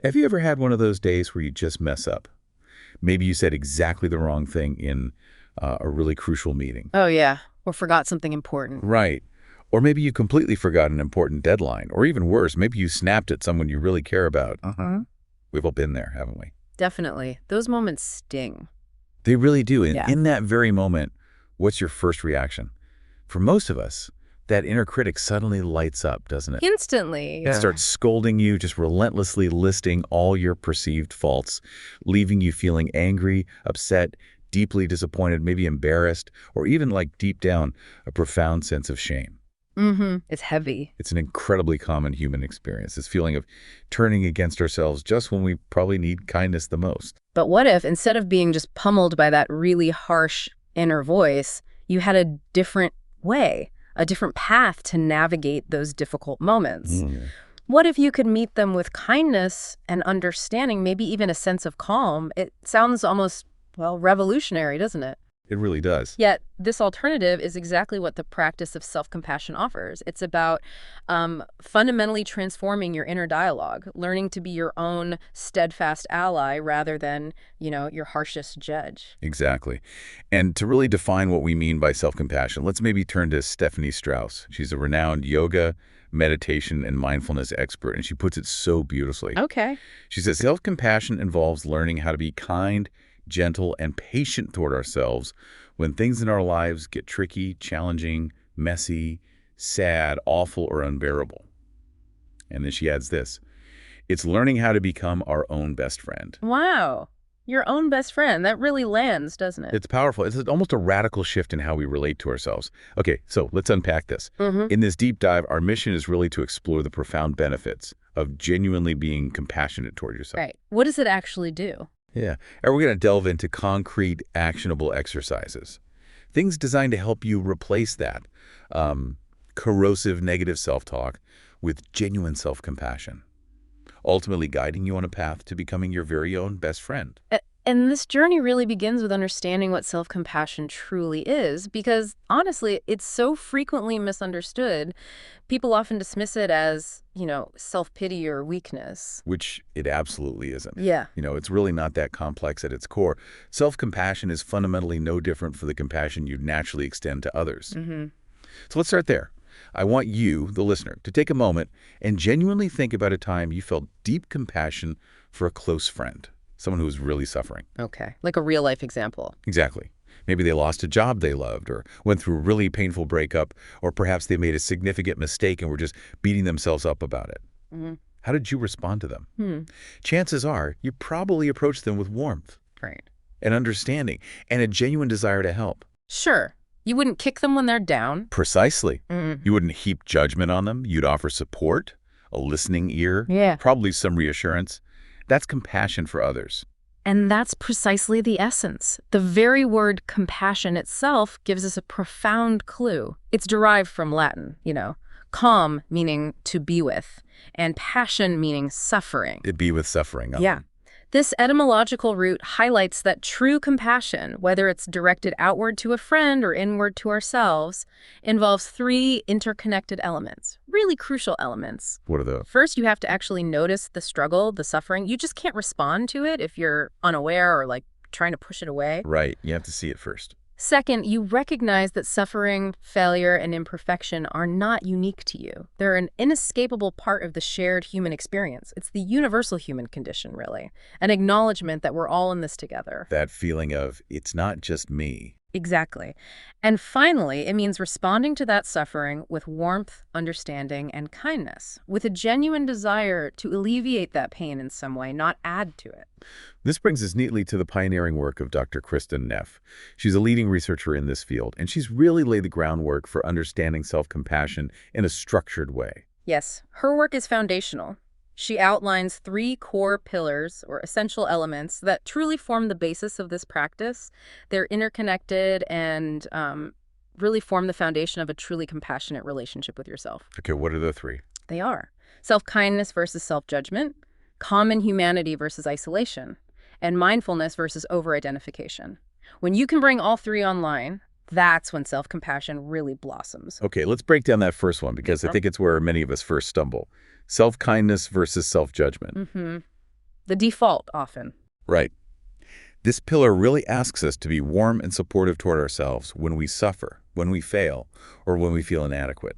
Have you ever had one of those days where you just mess up? Maybe you said exactly the wrong thing in a really crucial meeting. Oh, yeah. Or forgot something important. Right. Or maybe you completely forgot an important deadline. Or even worse, maybe you snapped at someone you really care about. We've all been there, haven't we? Definitely. Those moments sting. They really do. And Yeah. in that very moment, what's your first reaction? For most of us, that inner critic suddenly lights up, doesn't it? Instantly. It starts scolding you, just relentlessly listing all your perceived faults, leaving you feeling angry, upset, deeply disappointed, maybe embarrassed, or even like deep down, a profound sense of shame. It's heavy. It's an incredibly common human experience, this feeling of turning against ourselves just when we probably need kindness the most. But what if, instead of being just pummeled by that really harsh inner voice, you had a different way, a different path to navigate those difficult moments? What if you could meet them with kindness and understanding, maybe even a sense of calm? It sounds almost, well, revolutionary, doesn't it? It really does. Yet this alternative is exactly what the practice of self-compassion offers. It's about fundamentally transforming your inner dialogue, learning to be your own steadfast ally rather than, your harshest judge. Exactly. And to really define what we mean by self-compassion, let's maybe turn to Stephanie Strauss. She's a renowned yoga, meditation, and mindfulness expert, and she puts it so beautifully. Okay. She says, self-compassion involves learning how to be kind, gentle, and patient toward ourselves when things in our lives get tricky, challenging, messy, sad, awful, or unbearable. And then she adds this, it's learning how to become our own best friend. Wow. Your own best friend. That really lands, doesn't it? It's powerful. It's almost a radical shift in how we relate to ourselves. Okay, so let's unpack this. In this deep dive, our mission is really to explore the profound benefits of genuinely being compassionate toward yourself. Right. What does it actually do? Yeah, and we're going to delve into concrete, actionable exercises. Things designed to help you replace that corrosive, negative self-talk with genuine self-compassion, ultimately guiding you on a path to becoming your very own best friend. And this journey really begins with understanding what self-compassion truly is, because honestly, it's so frequently misunderstood. People often dismiss it as, self-pity or weakness. Which it absolutely isn't. Yeah. It's really not that complex at its core. Self-compassion is fundamentally no different from the compassion you'd naturally extend to others. So let's start there. I want you, the listener, to take a moment and genuinely think about a time you felt deep compassion for a close friend. Someone who was really suffering. Okay. Like a real-life example. Exactly. Maybe they lost a job they loved or went through a really painful breakup, or perhaps they made a significant mistake and were just beating themselves up about it. How did you respond to them? Chances are you probably approached them with warmth Right. and understanding and a genuine desire to help. Sure. You wouldn't kick them when they're down. Precisely. You wouldn't heap judgment on them. You'd offer support, a listening ear, Yeah. probably some reassurance. That's compassion for others. And that's precisely the essence. The very word compassion itself gives us a profound clue. It's derived from Latin, calm meaning to be with, and passion meaning suffering. It'd be with suffering. Yeah. This etymological root highlights that true compassion, whether it's directed outward to a friend or inward to ourselves, involves three interconnected elements, really crucial elements. What are those? First, you have to actually notice the struggle, the suffering. You just can't respond to it if you're unaware or trying to push it away. Right. You have to see it first. Second, you recognize that suffering, failure, and imperfection are not unique to you. They're an inescapable part of the shared human experience. It's the universal human condition, really. An acknowledgement that we're all in this together. That feeling of, it's not just me. Exactly. And finally, it means responding to that suffering with warmth, understanding, and kindness, with a genuine desire to alleviate that pain in some way, not add to it. This brings us neatly to the pioneering work of Dr. Kristen Neff. She's a leading researcher in this field, and she's really laid the groundwork for understanding self-compassion in a structured way. Yes, her work is foundational. She outlines three core pillars or essential elements that truly form the basis of this practice. They're interconnected and really form the foundation of a truly compassionate relationship with yourself. Okay, what are the three? They are self-kindness versus self-judgment, common humanity versus isolation, and mindfulness versus over-identification. When you can bring all three online, that's when self-compassion really blossoms. Okay, let's break down that first one because I think it's where many of us first stumble. Self-kindness versus self-judgment. the default often. Right. This pillar really asks us to be warm and supportive toward ourselves when we suffer, when we fail, or when we feel inadequate.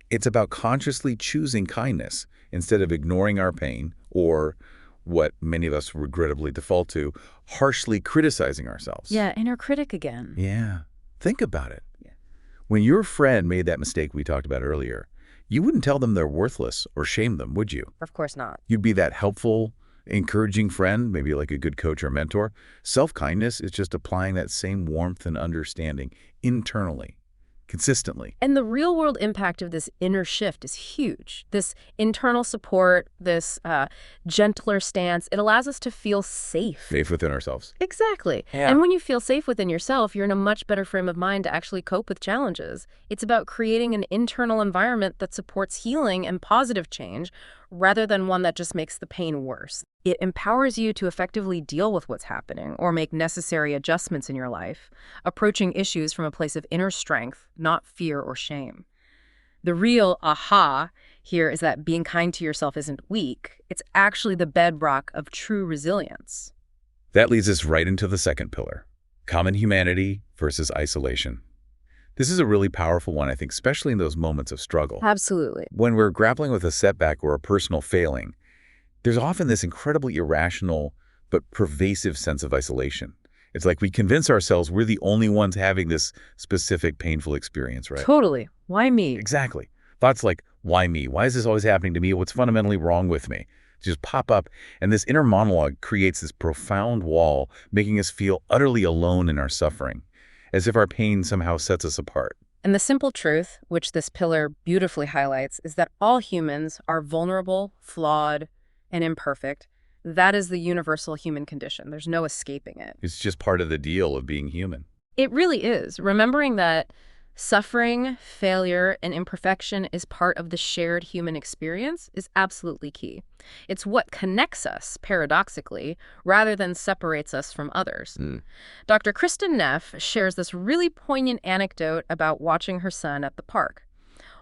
It's about consciously choosing kindness instead of ignoring our pain or, what many of us regrettably default to, harshly criticizing ourselves. Yeah, inner critic again. Yeah. Think about it. When your friend made that mistake we talked about earlier, you wouldn't tell them they're worthless or shame them, would you? Of course not. You'd be that helpful, encouraging friend, maybe like a good coach or mentor. Self-kindness is just applying that same warmth and understanding internally, consistently. And the real-world impact of this inner shift is huge. This internal support, this gentler stance, it allows us to feel safe. Safe within ourselves. Exactly. Yeah. And when you feel safe within yourself, you're in a much better frame of mind to actually cope with challenges. It's about creating an internal environment that supports healing and positive change rather than one that just makes the pain worse. It empowers you to effectively deal with what's happening or make necessary adjustments in your life, approaching issues from a place of inner strength, not fear or shame. The real aha here is that being kind to yourself isn't weak. It's actually the bedrock of true resilience. That leads us right into the second pillar, common humanity versus isolation. This is a really powerful one, I think, especially in those moments of struggle. Absolutely. When we're grappling with a setback or a personal failing, there's often this incredibly irrational but pervasive sense of isolation. It's like we convince ourselves we're the only ones having this specific painful experience, right? Totally. Why me? Exactly. Thoughts like, why me? Why is this always happening to me? What's fundamentally wrong with me? Just pop up, and this inner monologue creates this profound wall, making us feel utterly alone in our suffering, as if our pain somehow sets us apart. And the simple truth, which this pillar beautifully highlights, is that all humans are vulnerable, flawed, and imperfect. That is the universal human condition. There's no escaping it. It's just part of the deal of being human. It really is. Remembering that suffering, failure, and imperfection is part of the shared human experience is absolutely key. It's what connects us, paradoxically, rather than separates us from others. Dr. Kristen Neff shares this really poignant anecdote about watching her son at the park.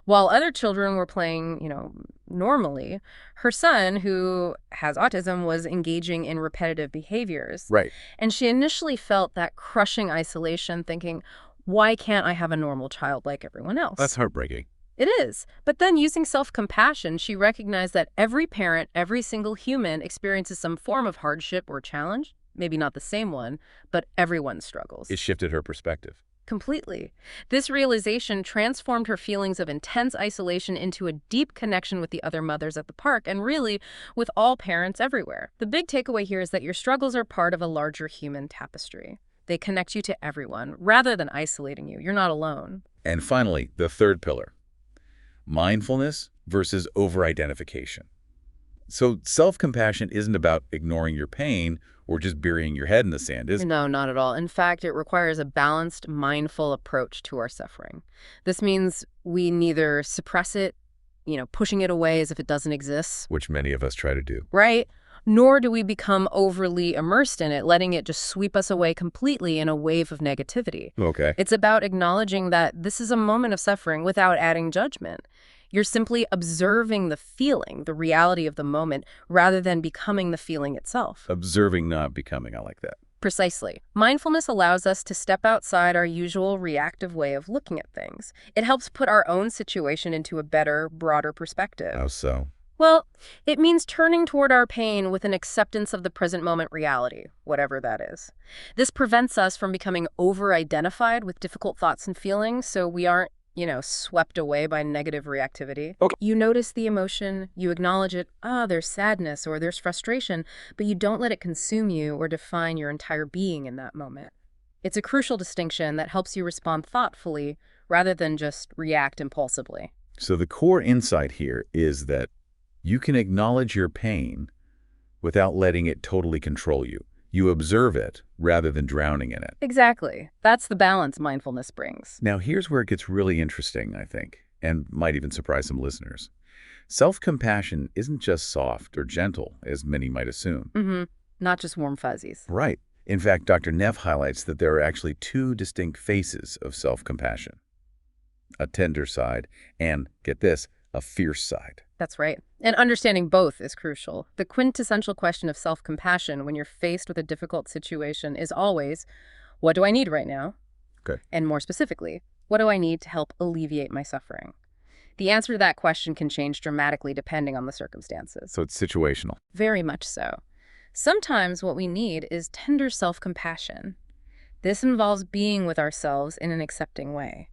While other children were playing, normally, her son, who has autism, was engaging in repetitive behaviors. Right. And she initially felt that crushing isolation, thinking, why can't I have a normal child like everyone else? That's heartbreaking. It is. But then using self-compassion, she recognized that every parent, every single human experiences some form of hardship or challenge. Maybe not the same one, but everyone struggles. It shifted her perspective. Completely. This realization transformed her feelings of intense isolation into a deep connection with the other mothers at the park and really with all parents everywhere. The big takeaway here is that your struggles are part of a larger human tapestry. They connect you to everyone rather than isolating you. You're not alone. And finally, the third pillar, mindfulness versus over-identification. So self-compassion isn't about ignoring your pain or just burying your head in the sand, is it? No, not at all. In fact, it requires a balanced, mindful approach to our suffering. This means we neither suppress it, pushing it away as if it doesn't exist. Which many of us try to do. Right? Nor do we become overly immersed in it, letting it just sweep us away completely in a wave of negativity. Okay. It's about acknowledging that this is a moment of suffering without adding judgment. You're simply observing the feeling, the reality of the moment, rather than becoming the feeling itself. Observing, not becoming. I like that. Precisely. Mindfulness allows us to step outside our usual reactive way of looking at things. It helps put our own situation into a better, broader perspective. How so? Well, it means turning toward our pain with an acceptance of the present moment reality, whatever that is. This prevents us from becoming over-identified with difficult thoughts and feelings, so we aren't swept away by negative reactivity. Okay. You notice the emotion, you acknowledge it, there's sadness or there's frustration, but you don't let it consume you or define your entire being in that moment. It's a crucial distinction that helps you respond thoughtfully rather than just react impulsively. So the core insight here is that you can acknowledge your pain without letting it totally control you. You observe it rather than drowning in it. Exactly. That's the balance mindfulness brings. Now, here's where it gets really interesting, I think, and might even surprise some listeners. Self-compassion isn't just soft or gentle, as many might assume. Not just warm fuzzies. Right. In fact, Dr. Neff highlights that there are actually two distinct faces of self-compassion. A tender side and, get this, a fierce side. That's right. And understanding both is crucial. The quintessential question of self-compassion when you're faced with a difficult situation is always, what do I need right now? Okay. And more specifically, what do I need to help alleviate my suffering? The answer to that question can change dramatically depending on the circumstances. So it's situational. Very much so. Sometimes what we need is tender self-compassion. This involves being with ourselves in an accepting way.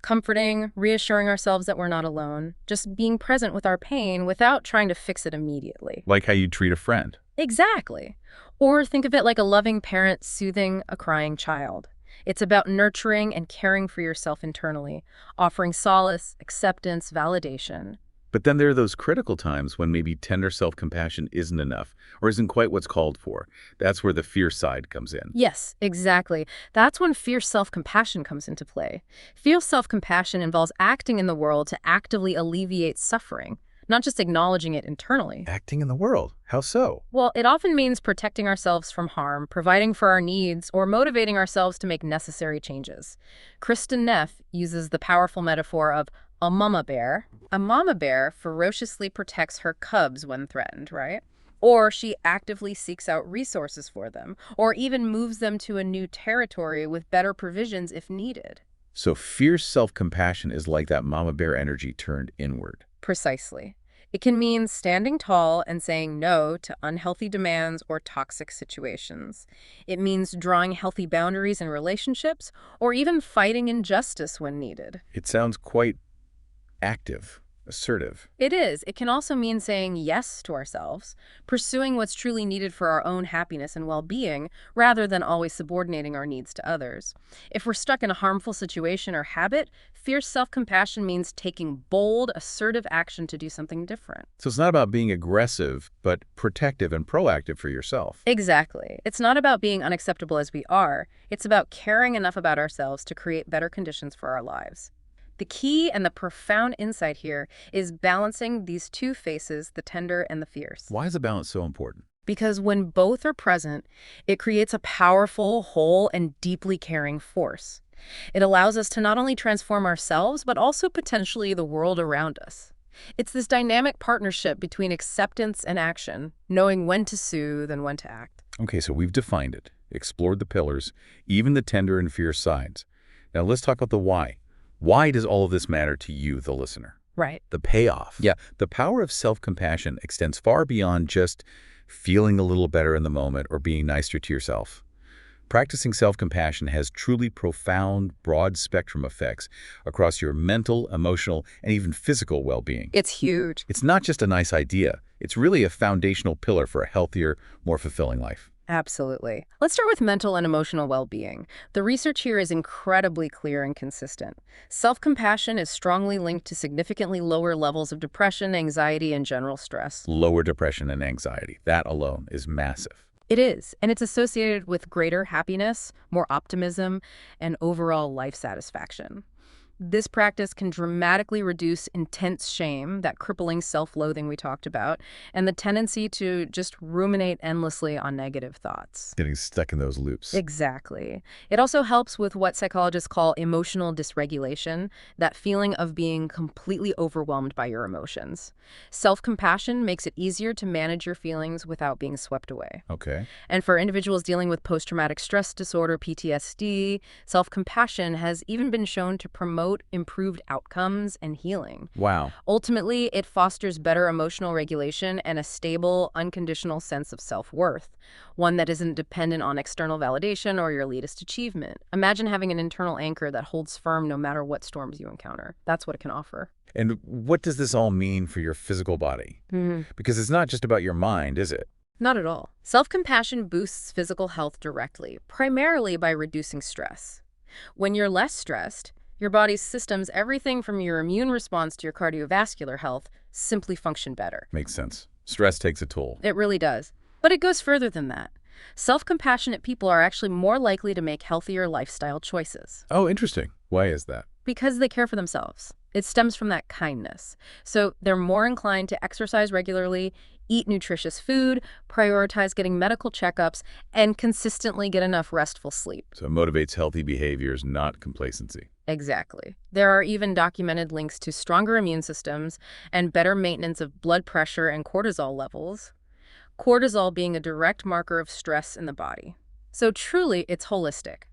Comforting, reassuring ourselves that we're not alone, just being present with our pain without trying to fix it immediately. Like how you treat a friend. Exactly. Or think of it like a loving parent soothing a crying child. It's about nurturing and caring for yourself internally, offering solace, acceptance, validation. But then there are those critical times when maybe tender self-compassion isn't enough or isn't quite what's called for. That's where the fear side comes in. Yes, exactly. That's when fierce self-compassion comes into play. Fierce self-compassion involves acting in the world to actively alleviate suffering, not just acknowledging it internally. Acting in the world. How so? Well, it often means protecting ourselves from harm, providing for our needs, or motivating ourselves to make necessary changes. Kristen Neff uses the powerful metaphor of a mama bear. A mama bear ferociously protects her cubs when threatened, right? Or she actively seeks out resources for them, or even moves them to a new territory with better provisions if needed. So fierce self-compassion is like that mama bear energy turned inward. Precisely. It can mean standing tall and saying no to unhealthy demands or toxic situations. It means drawing healthy boundaries in relationships, or even fighting injustice when needed. It sounds quite active, assertive. It is. It can also mean saying yes to ourselves, pursuing what's truly needed for our own happiness and well-being, rather than always subordinating our needs to others. If we're stuck in a harmful situation or habit, fierce self-compassion means taking bold, assertive action to do something different. So it's not about being aggressive, but protective and proactive for yourself. Exactly. It's not about being unacceptable as we are. It's about caring enough about ourselves to create better conditions for our lives. The key and the profound insight here is balancing these two faces, the tender and the fierce. Why is the balance so important? Because when both are present, it creates a powerful, whole, and deeply caring force. It allows us to not only transform ourselves, but also potentially the world around us. It's this dynamic partnership between acceptance and action, knowing when to soothe and when to act. Okay, so we've defined it, explored the pillars, even the tender and fierce sides. Now let's talk about the why. Why does all of this matter to you, the listener? Right. The payoff. Yeah, the power of self-compassion extends far beyond just feeling a little better in the moment or being nicer to yourself. Practicing self-compassion has truly profound, broad-spectrum effects across your mental, emotional, and even physical well-being. It's huge. It's not just a nice idea. It's really a foundational pillar for a healthier, more fulfilling life. Absolutely. Let's start with mental and emotional well-being. The research here is incredibly clear and consistent. Self-compassion is strongly linked to significantly lower levels of depression, anxiety, and general stress. Lower depression and anxiety. That alone is massive. It is, and it's associated with greater happiness, more optimism, and overall life satisfaction. This practice can dramatically reduce intense shame, that crippling self-loathing we talked about, and the tendency to just ruminate endlessly on negative thoughts. Getting stuck in those loops. Exactly. It also helps with what psychologists call emotional dysregulation, that feeling of being completely overwhelmed by your emotions. Self-compassion makes it easier to manage your feelings without being swept away. Okay. And for individuals dealing with post-traumatic stress disorder, PTSD, self-compassion has even been shown to promote improved outcomes and healing. Wow. Ultimately, it fosters better emotional regulation and a stable, unconditional sense of self-worth, one that isn't dependent on external validation or your latest achievement. Imagine having an internal anchor that holds firm no matter what storms you encounter. That's what it can offer. And what does this all mean for your physical body? Because it's not just about your mind, is it? Not at all. Self-compassion boosts physical health directly, primarily by reducing stress. When you're less stressed, your body's systems, everything from your immune response to your cardiovascular health, simply function better. Makes sense. Stress takes a toll. It really does. But it goes further than that. Self-compassionate people are actually more likely to make healthier lifestyle choices. Oh, interesting. Why is that? Because they care for themselves. It stems from that kindness. So they're more inclined to exercise regularly, eat nutritious food, prioritize getting medical checkups, and consistently get enough restful sleep. So it motivates healthy behaviors, not complacency. Exactly. There are even documented links to stronger immune systems and better maintenance of blood pressure and cortisol levels, cortisol being a direct marker of stress in the body. So truly, it's holistic.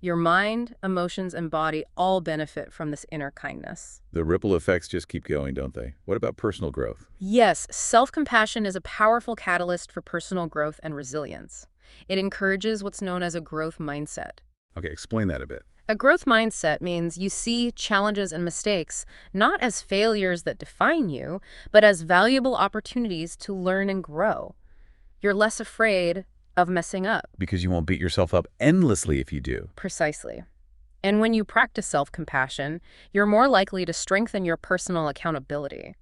Your mind, emotions, and body all benefit from this inner kindness. The ripple effects just keep going, don't they? What about personal growth? Yes, self-compassion is a powerful catalyst for personal growth and resilience. It encourages what's known as a growth mindset. Okay, explain that a bit. A growth mindset means you see challenges and mistakes not as failures that define you, but as valuable opportunities to learn and grow. You're less afraid of messing up. Because you won't beat yourself up endlessly if you do. Precisely. And when you practice self-compassion, you're more likely to strengthen your personal accountability.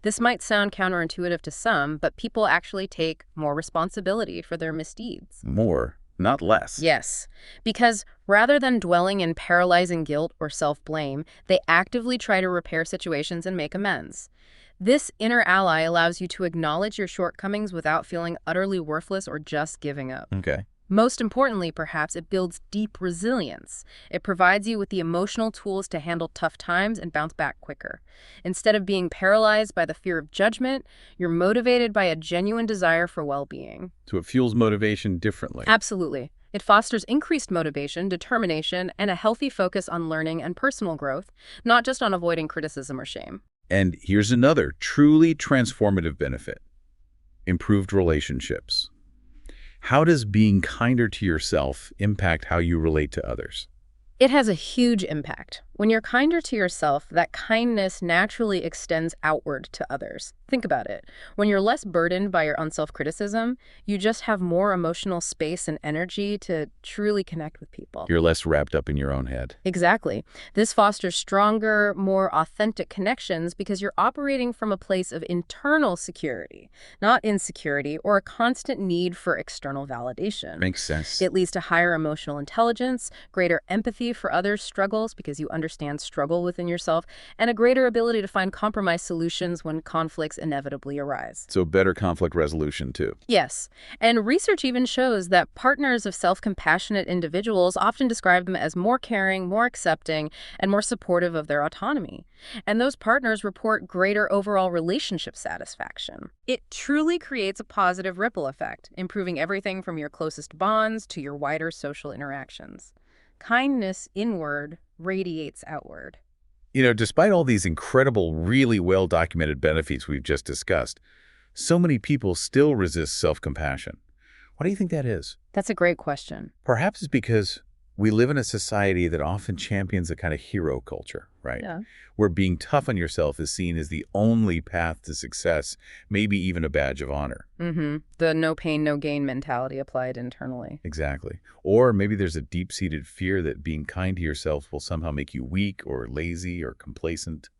This might sound counterintuitive to some, but people actually take more responsibility for their misdeeds. More, not less. Yes, because rather than dwelling in paralyzing guilt or self-blame, they actively try to repair situations and make amends. This inner ally allows you to acknowledge your shortcomings without feeling utterly worthless or just giving up. Okay. Most importantly, perhaps, it builds deep resilience. It provides you with the emotional tools to handle tough times and bounce back quicker. Instead of being paralyzed by the fear of judgment, you're motivated by a genuine desire for well-being. So it fuels motivation differently. Absolutely. It fosters increased motivation, determination, and a healthy focus on learning and personal growth, not just on avoiding criticism or shame. And here's another truly transformative benefit: improved relationships. How does being kinder to yourself impact how you relate to others? It has a huge impact. When you're kinder to yourself, that kindness naturally extends outward to others. Think about it. When you're less burdened by your own self-criticism, you just have more emotional space and energy to truly connect with people. You're less wrapped up in your own head. Exactly. This fosters stronger, more authentic connections because you're operating from a place of internal security, not insecurity or a constant need for external validation. Makes sense. It leads to higher emotional intelligence, greater empathy for others' struggles because you understand struggle within yourself, and a greater ability to find compromise solutions when conflicts inevitably arise. So better conflict resolution, too. Yes, and research even shows that partners of self-compassionate individuals often describe them as more caring, more accepting, and more supportive of their autonomy. And those partners report greater overall relationship satisfaction. It truly creates a positive ripple effect, improving everything from your closest bonds to your wider social interactions. Kindness inward radiates outward. You know, despite all these incredible, really well-documented benefits we've just discussed, so many people still resist self-compassion. Why do you think that is? That's a great question. Perhaps it's because we live in a society that often champions a kind of hero culture, right? Yeah. Where being tough on yourself is seen as the only path to success, maybe even a badge of honor. The no pain, no gain mentality applied internally. Exactly. Or maybe there's a deep-seated fear that being kind to yourself will somehow make you weak or lazy or complacent.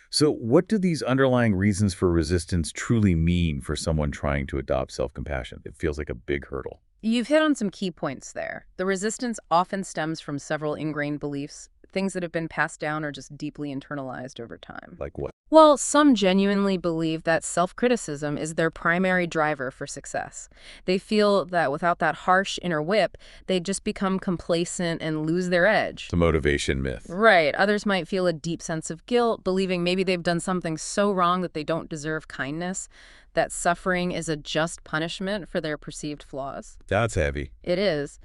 So what do these underlying reasons for resistance truly mean for someone trying to adopt self-compassion? It feels like a big hurdle. You've hit on some key points there. The resistance often stems from several ingrained beliefs, things that have been passed down or just deeply internalized over time. Like what? Well, some genuinely believe that self-criticism is their primary driver for success. They feel that without that harsh inner whip, they'd just become complacent and lose their edge. The motivation myth. Right. Others might feel a deep sense of guilt, believing maybe they've done something so wrong that they don't deserve kindness, that suffering is a just punishment for their perceived flaws. That's heavy. It is.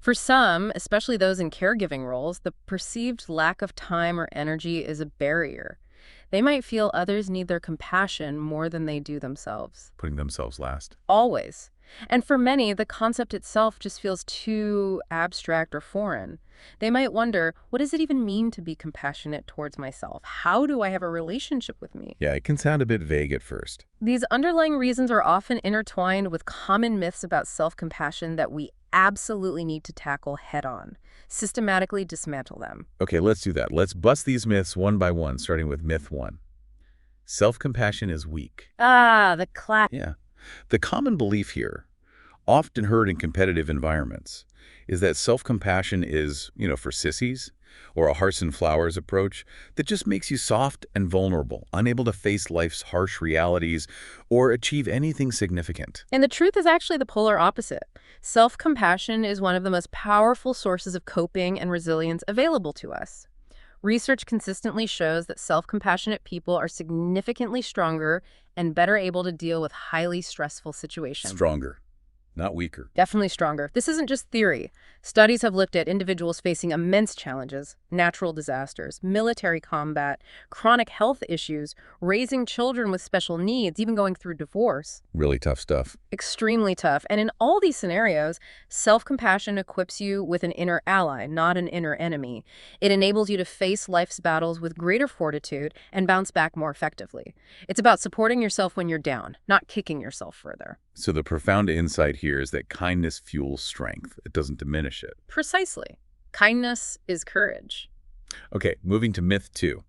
For some, especially those in caregiving roles, the perceived lack of time or energy is a barrier. They might feel others need their compassion more than they do themselves. Putting themselves last. Always. And for many, the concept itself just feels too abstract or foreign. They might wonder, what does it even mean to be compassionate towards myself? How do I have a relationship with me? Yeah, it can sound a bit vague at first. These underlying reasons are often intertwined with common myths about self-compassion that we absolutely need to tackle head-on, systematically dismantle them. Okay, let's do that. Let's bust these myths one by one, starting with myth 1. Self-compassion is weak. Ah, the classic. Yeah. The common belief here, often heard in competitive environments, is that self-compassion is, for sissies, or a hearts and flowers approach that just makes you soft and vulnerable, unable to face life's harsh realities or achieve anything significant. And the truth is actually the polar opposite. Self-compassion is one of the most powerful sources of coping and resilience available to us. Research consistently shows that self-compassionate people are significantly stronger and better able to deal with highly stressful situations. Stronger, not weaker. Definitely stronger. This isn't just theory. Studies have looked at individuals facing immense challenges, natural disasters, military combat, chronic health issues, raising children with special needs, even going through divorce. Really tough stuff. Extremely tough. And in all these scenarios, self-compassion equips you with an inner ally, not an inner enemy. It enables you to face life's battles with greater fortitude and bounce back more effectively. It's about supporting yourself when you're down, not kicking yourself further. So the profound insight here is that kindness fuels strength. It doesn't diminish it. Precisely. Kindness is courage. Okay, moving to myth 2.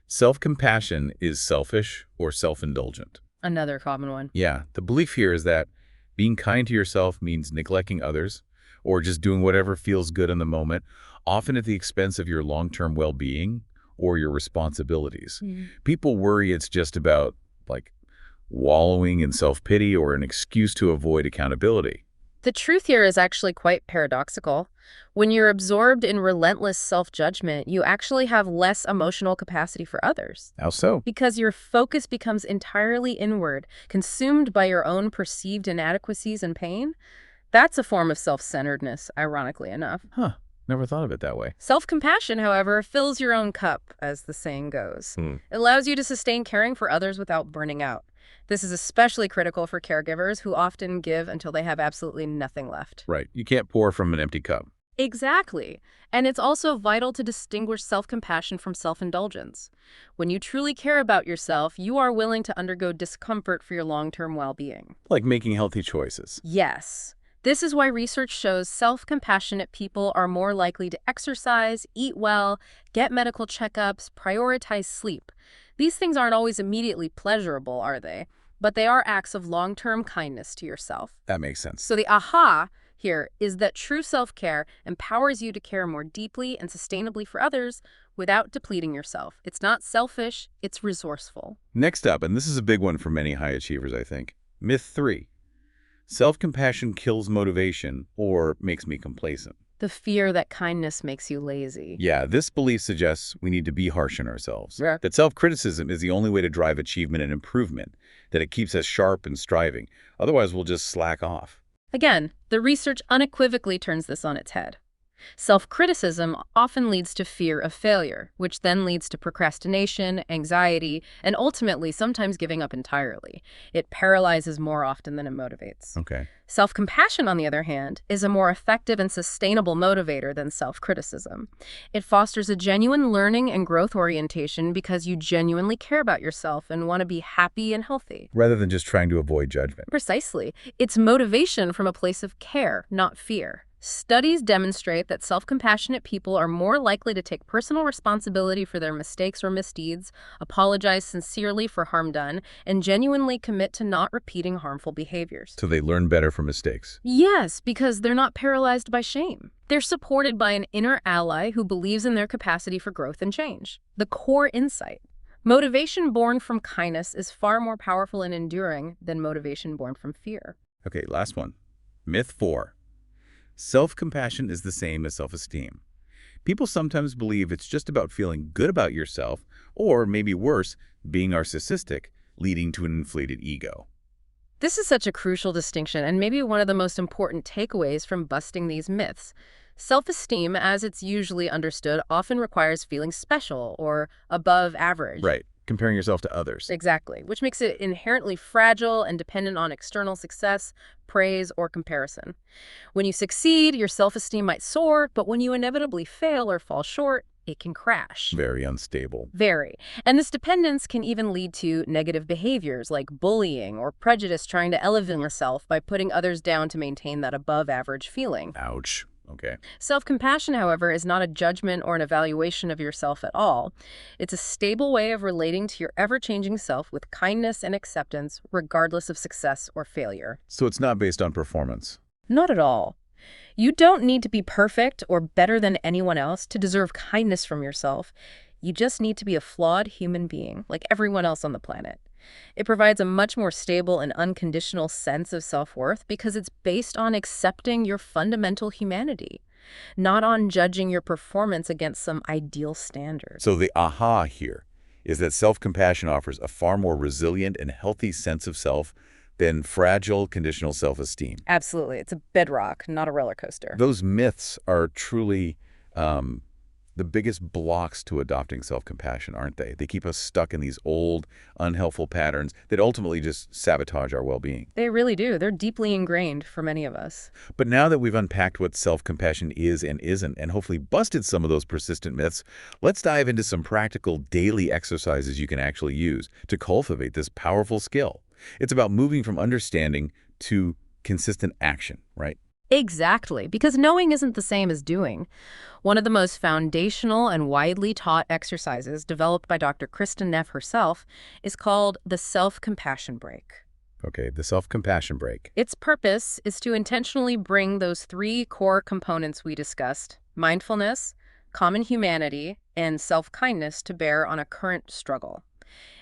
Self-compassion is selfish or self-indulgent. Another common one. Yeah, the belief here is that being kind to yourself means neglecting others or just doing whatever feels good in the moment, often at the expense of your long-term well-being or your responsibilities. People worry it's just about, wallowing in self-pity or an excuse to avoid accountability. The truth here is actually quite paradoxical. When you're absorbed in relentless self-judgment, you actually have less emotional capacity for others. How so? Because your focus becomes entirely inward, consumed by your own perceived inadequacies and pain. That's a form of self-centeredness, ironically enough. Huh. Never thought of it that way. Self-compassion, however, fills your own cup, as the saying goes. It allows you to sustain caring for others without burning out. This is especially critical for caregivers who often give until they have absolutely nothing left. Right. You can't pour from an empty cup. Exactly. And it's also vital to distinguish self-compassion from self-indulgence. When you truly care about yourself, you are willing to undergo discomfort for your long-term well-being. Like making healthy choices. Yes. This is why research shows self-compassionate people are more likely to exercise, eat well, get medical checkups, prioritize sleep. These things aren't always immediately pleasurable, are they? But they are acts of long-term kindness to yourself. That makes sense. So the aha here is that true self-care empowers you to care more deeply and sustainably for others without depleting yourself. It's not selfish, it's resourceful. Next up, and this is a big one for many high achievers, I think. Myth 3. Self-compassion kills motivation or makes me complacent. The fear that kindness makes you lazy. Yeah, this belief suggests we need to be harsh on ourselves. Yeah. That self-criticism is the only way to drive achievement and improvement, that it keeps us sharp and striving. Otherwise, we'll just slack off. Again, the research unequivocally turns this on its head. Self-criticism often leads to fear of failure, which then leads to procrastination, anxiety, and ultimately sometimes giving up entirely. It paralyzes more often than it motivates. Okay. Self-compassion, on the other hand, is a more effective and sustainable motivator than self-criticism. It fosters a genuine learning and growth orientation because you genuinely care about yourself and want to be happy and healthy. Rather than just trying to avoid judgment. Precisely. It's motivation from a place of care, not fear. Studies demonstrate that self-compassionate people are more likely to take personal responsibility for their mistakes or misdeeds, apologize sincerely for harm done, and genuinely commit to not repeating harmful behaviors. So they learn better from mistakes. Yes, because they're not paralyzed by shame. They're supported by an inner ally who believes in their capacity for growth and change. The core insight. Motivation born from kindness is far more powerful and enduring than motivation born from fear. Okay, last one. Myth 4. Self-compassion is the same as self-esteem. People sometimes believe it's just about feeling good about yourself, or maybe worse, being narcissistic, leading to an inflated ego. This is such a crucial distinction and maybe one of the most important takeaways from busting these myths. Self-esteem, as it's usually understood, often requires feeling special or above average. Right. Comparing yourself to others. Exactly, which makes it inherently fragile and dependent on external success, praise, or comparison. When you succeed, your self-esteem might soar, but when you inevitably fail or fall short, it can crash. Very unstable. Very. And this dependence can even lead to negative behaviors like bullying or prejudice, trying to elevate yourself by putting others down to maintain that above-average feeling. Ouch. Okay. Self-compassion, however, is not a judgment or an evaluation of yourself at all. It's a stable way of relating to your ever-changing self with kindness and acceptance, regardless of success or failure. So it's not based on performance. Not at all. You don't need to be perfect or better than anyone else to deserve kindness from yourself. You just need to be a flawed human being, like everyone else on the planet. It provides a much more stable and unconditional sense of self-worth because it's based on accepting your fundamental humanity. not on judging your performance against some ideal standard. So the aha here is that self-compassion offers a far more resilient and healthy sense of self than fragile conditional self-esteem. Absolutely. It's a bedrock, not a roller coaster. Those myths are truly the biggest blocks to adopting self-compassion, aren't they? They keep us stuck in these old, unhelpful patterns that ultimately just sabotage our well-being. They really do. They're deeply ingrained for many of us. But now that we've unpacked what self-compassion is and isn't, and hopefully busted some of those persistent myths, let's dive into some practical daily exercises you can actually use to cultivate this powerful skill. It's about moving from understanding to consistent action, right? Exactly, because knowing isn't the same as doing. One of the most foundational and widely taught exercises developed by Dr. Kristen Neff herself is called the self-compassion break. Okay, the self-compassion break. Its purpose is to intentionally bring those three core components we discussed, mindfulness, common humanity, and self-kindness, to bear on a current struggle.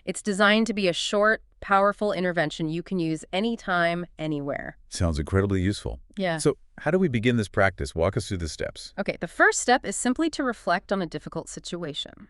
It's designed to be a short, powerful intervention you can use anytime, anywhere. Sounds incredibly useful. Yeah. So how do we begin this practice? Walk us through the steps. Okay, the first step is simply to reflect on a difficult situation.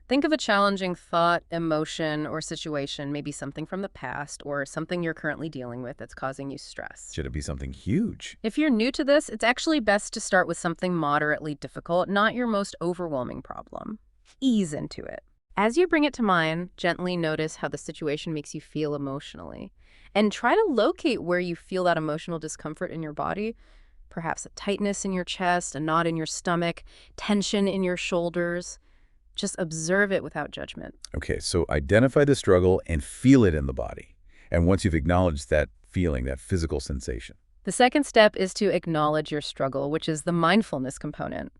Think of a challenging thought, emotion, or situation, maybe something from the past or something you're currently dealing with that's causing you stress. Should it be something huge? If you're new to this, it's actually best to start with something moderately difficult, not your most overwhelming problem. Ease into it. As you bring it to mind, gently notice how the situation makes you feel emotionally. And try to locate where you feel that emotional discomfort in your body. Perhaps a tightness in your chest, a knot in your stomach, tension in your shoulders. Just observe it without judgment. Okay, so identify the struggle and feel it in the body. And once you've acknowledged that feeling, that physical sensation. The second step is to acknowledge your struggle, which is the mindfulness component.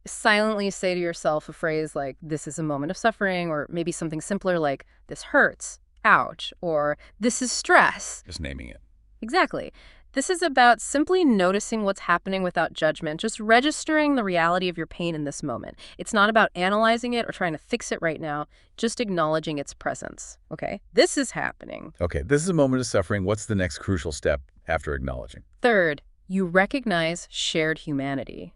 Silently say to yourself a phrase like, this is a moment of suffering, or maybe something simpler like, this hurts, ouch, or this is stress. Just naming it. Exactly. This is about simply noticing what's happening without judgment, just registering the reality of your pain in this moment. It's not about analyzing it or trying to fix it right now, just acknowledging its presence. Okay, this is happening. Okay, this is a moment of suffering. What's the next crucial step after acknowledging? Third, you recognize shared humanity.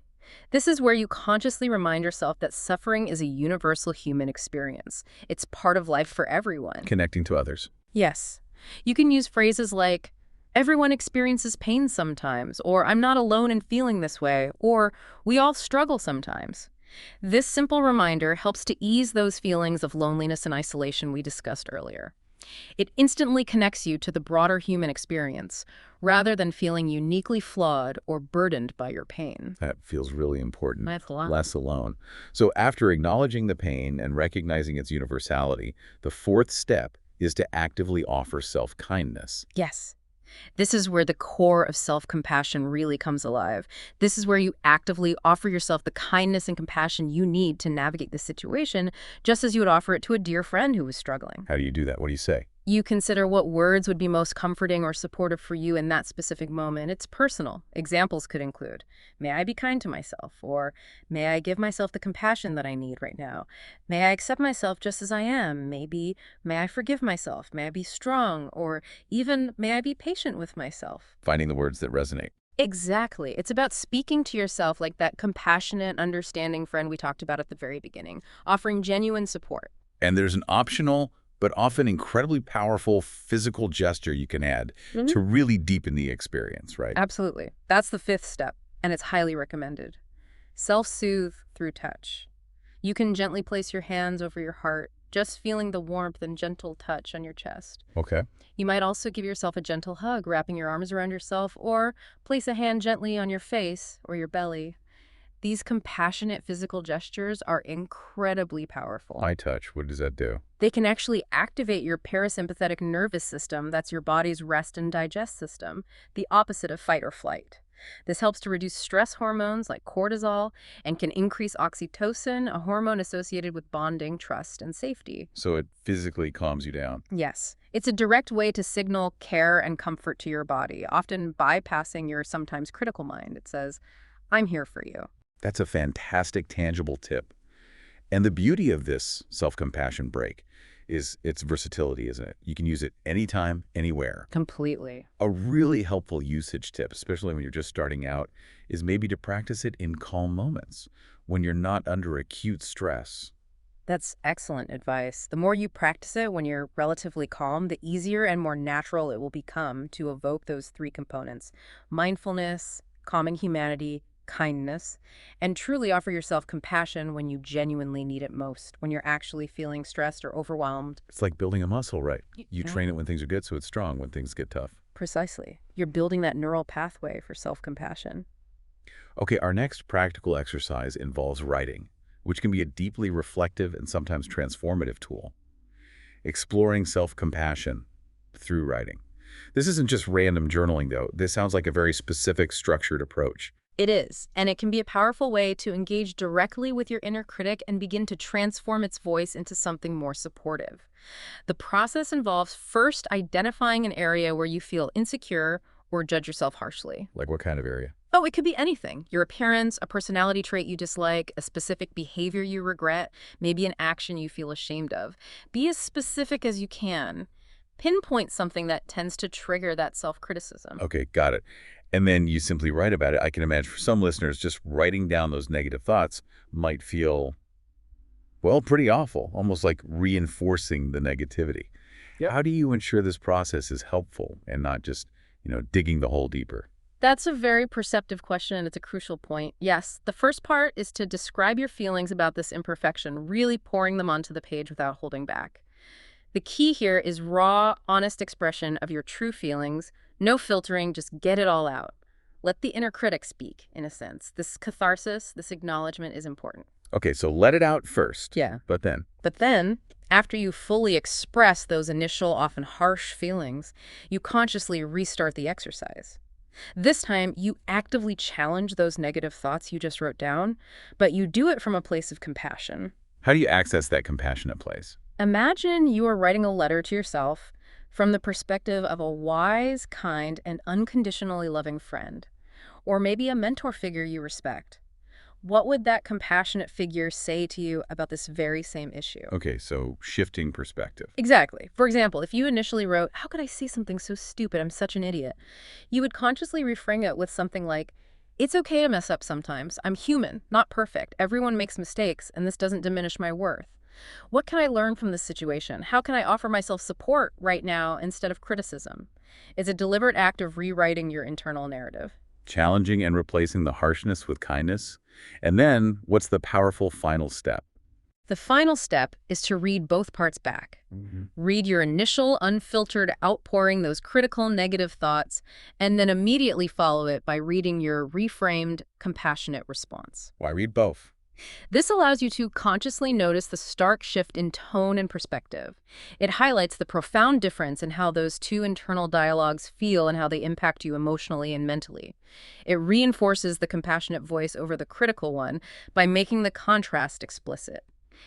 This is where you consciously remind yourself that suffering is a universal human experience. It's part of life for everyone. Connecting to others. Yes. You can use phrases like, everyone experiences pain sometimes, or I'm not alone in feeling this way, or we all struggle sometimes. This simple reminder helps to ease those feelings of loneliness and isolation we discussed earlier. It instantly connects you to the broader human experience, rather than feeling uniquely flawed or burdened by your pain. That feels really important. That's a lot. Less alone. So after acknowledging the pain and recognizing its universality, the fourth step is to actively offer self-kindness. Yes. This is where the core of self-compassion really comes alive. This is where you actively offer yourself the kindness and compassion you need to navigate the situation, just as you would offer it to a dear friend who was struggling. How do you do that? What do you say? You consider what words would be most comforting or supportive for you in that specific moment. It's personal. Examples could include, may I be kind to myself, or may I give myself the compassion that I need right now? May I accept myself just as I am? Maybe, may I forgive myself? May I be strong? Or even, may I be patient with myself? Finding the words that resonate. Exactly. It's about speaking to yourself like that compassionate, understanding friend we talked about at the very beginning, offering genuine support. And there's an optional but often incredibly powerful physical gesture you can add to really deepen the experience, right? Absolutely. That's the fifth step, and it's highly recommended. Self-soothe through touch. You can gently place your hands over your heart, just feeling the warmth and gentle touch on your chest. Okay. You might also give yourself a gentle hug, wrapping your arms around yourself, or place a hand gently on your face or your belly. These compassionate physical gestures are incredibly powerful. Eye touch, what does that do? They can actually activate your parasympathetic nervous system, that's your body's rest and digest system, the opposite of fight or flight. This helps to reduce stress hormones like cortisol and can increase oxytocin, a hormone associated with bonding, trust, and safety. So it physically calms you down. Yes. It's a direct way to signal care and comfort to your body, often bypassing your sometimes critical mind. It says, I'm here for you. That's a fantastic, tangible tip. And the beauty of this self-compassion break is its versatility, isn't it? You can use it anytime, anywhere. Completely. A really helpful usage tip, especially when you're just starting out, is maybe to practice it in calm moments when you're not under acute stress. That's excellent advice. The more you practice it when you're relatively calm, the easier and more natural it will become to evoke those three components: mindfulness, calming humanity, kindness, and truly offer yourself compassion when you genuinely need it most, when you're actually feeling stressed or overwhelmed. It's like building a muscle, right? You Yeah. train it when things are good, so it's strong when things get tough. Precisely. You're building that neural pathway for self-compassion. Okay, our next practical exercise involves writing, which can be a deeply reflective and sometimes transformative tool. Exploring self-compassion through writing. This isn't just random journaling, though. This sounds like a very specific, structured approach. It is, and it can be a powerful way to engage directly with your inner critic and begin to transform its voice into something more supportive. The process involves first identifying an area where you feel insecure or judge yourself harshly. Like what kind of area? Oh, it could be anything. Your appearance, a personality trait you dislike, a specific behavior you regret, maybe an action you feel ashamed of. Be as specific as you can. Pinpoint something that tends to trigger that self-criticism. Okay, got it. And then you simply write about it. I can imagine for some listeners, just writing down those negative thoughts might feel, well, pretty awful, almost like reinforcing the negativity. Yep. How do you ensure this process is helpful and not just, digging the hole deeper? That's a very perceptive question, and it's a crucial point. Yes, the first part is to describe your feelings about this imperfection, really pouring them onto the page without holding back. The key here is raw, honest expression of your true feelings, no filtering, just get it all out. Let the inner critic speak, in a sense. This catharsis, this acknowledgement is important. Okay, so let it out first. Yeah. But then? But then, after you fully express those initial, often harsh feelings, you consciously restart the exercise. This time, you actively challenge those negative thoughts you just wrote down, but you do it from a place of compassion. How do you access that compassionate place? Imagine you are writing a letter to yourself from the perspective of a wise, kind, and unconditionally loving friend, or maybe a mentor figure you respect. What would that compassionate figure say to you about this very same issue? Okay, so shifting perspective. Exactly. For example, if you initially wrote, "How could I say something so stupid? I'm such an idiot," you would consciously reframe it with something like, "It's okay to mess up sometimes. I'm human, not perfect. Everyone makes mistakes, and this doesn't diminish my worth. What can I learn from this situation? How can I offer myself support right now instead of criticism?" It's a deliberate act of rewriting your internal narrative. Challenging and replacing the harshness with kindness. And then, what's the powerful final step? The final step is to read both parts back. Read your initial, unfiltered outpouring, those critical, negative thoughts, and then immediately follow it by reading your reframed, compassionate response. Why read both? This allows you to consciously notice the stark shift in tone and perspective. It highlights the profound difference in how those two internal dialogues feel and how they impact you emotionally and mentally. It reinforces the compassionate voice over the critical one by making the contrast explicit.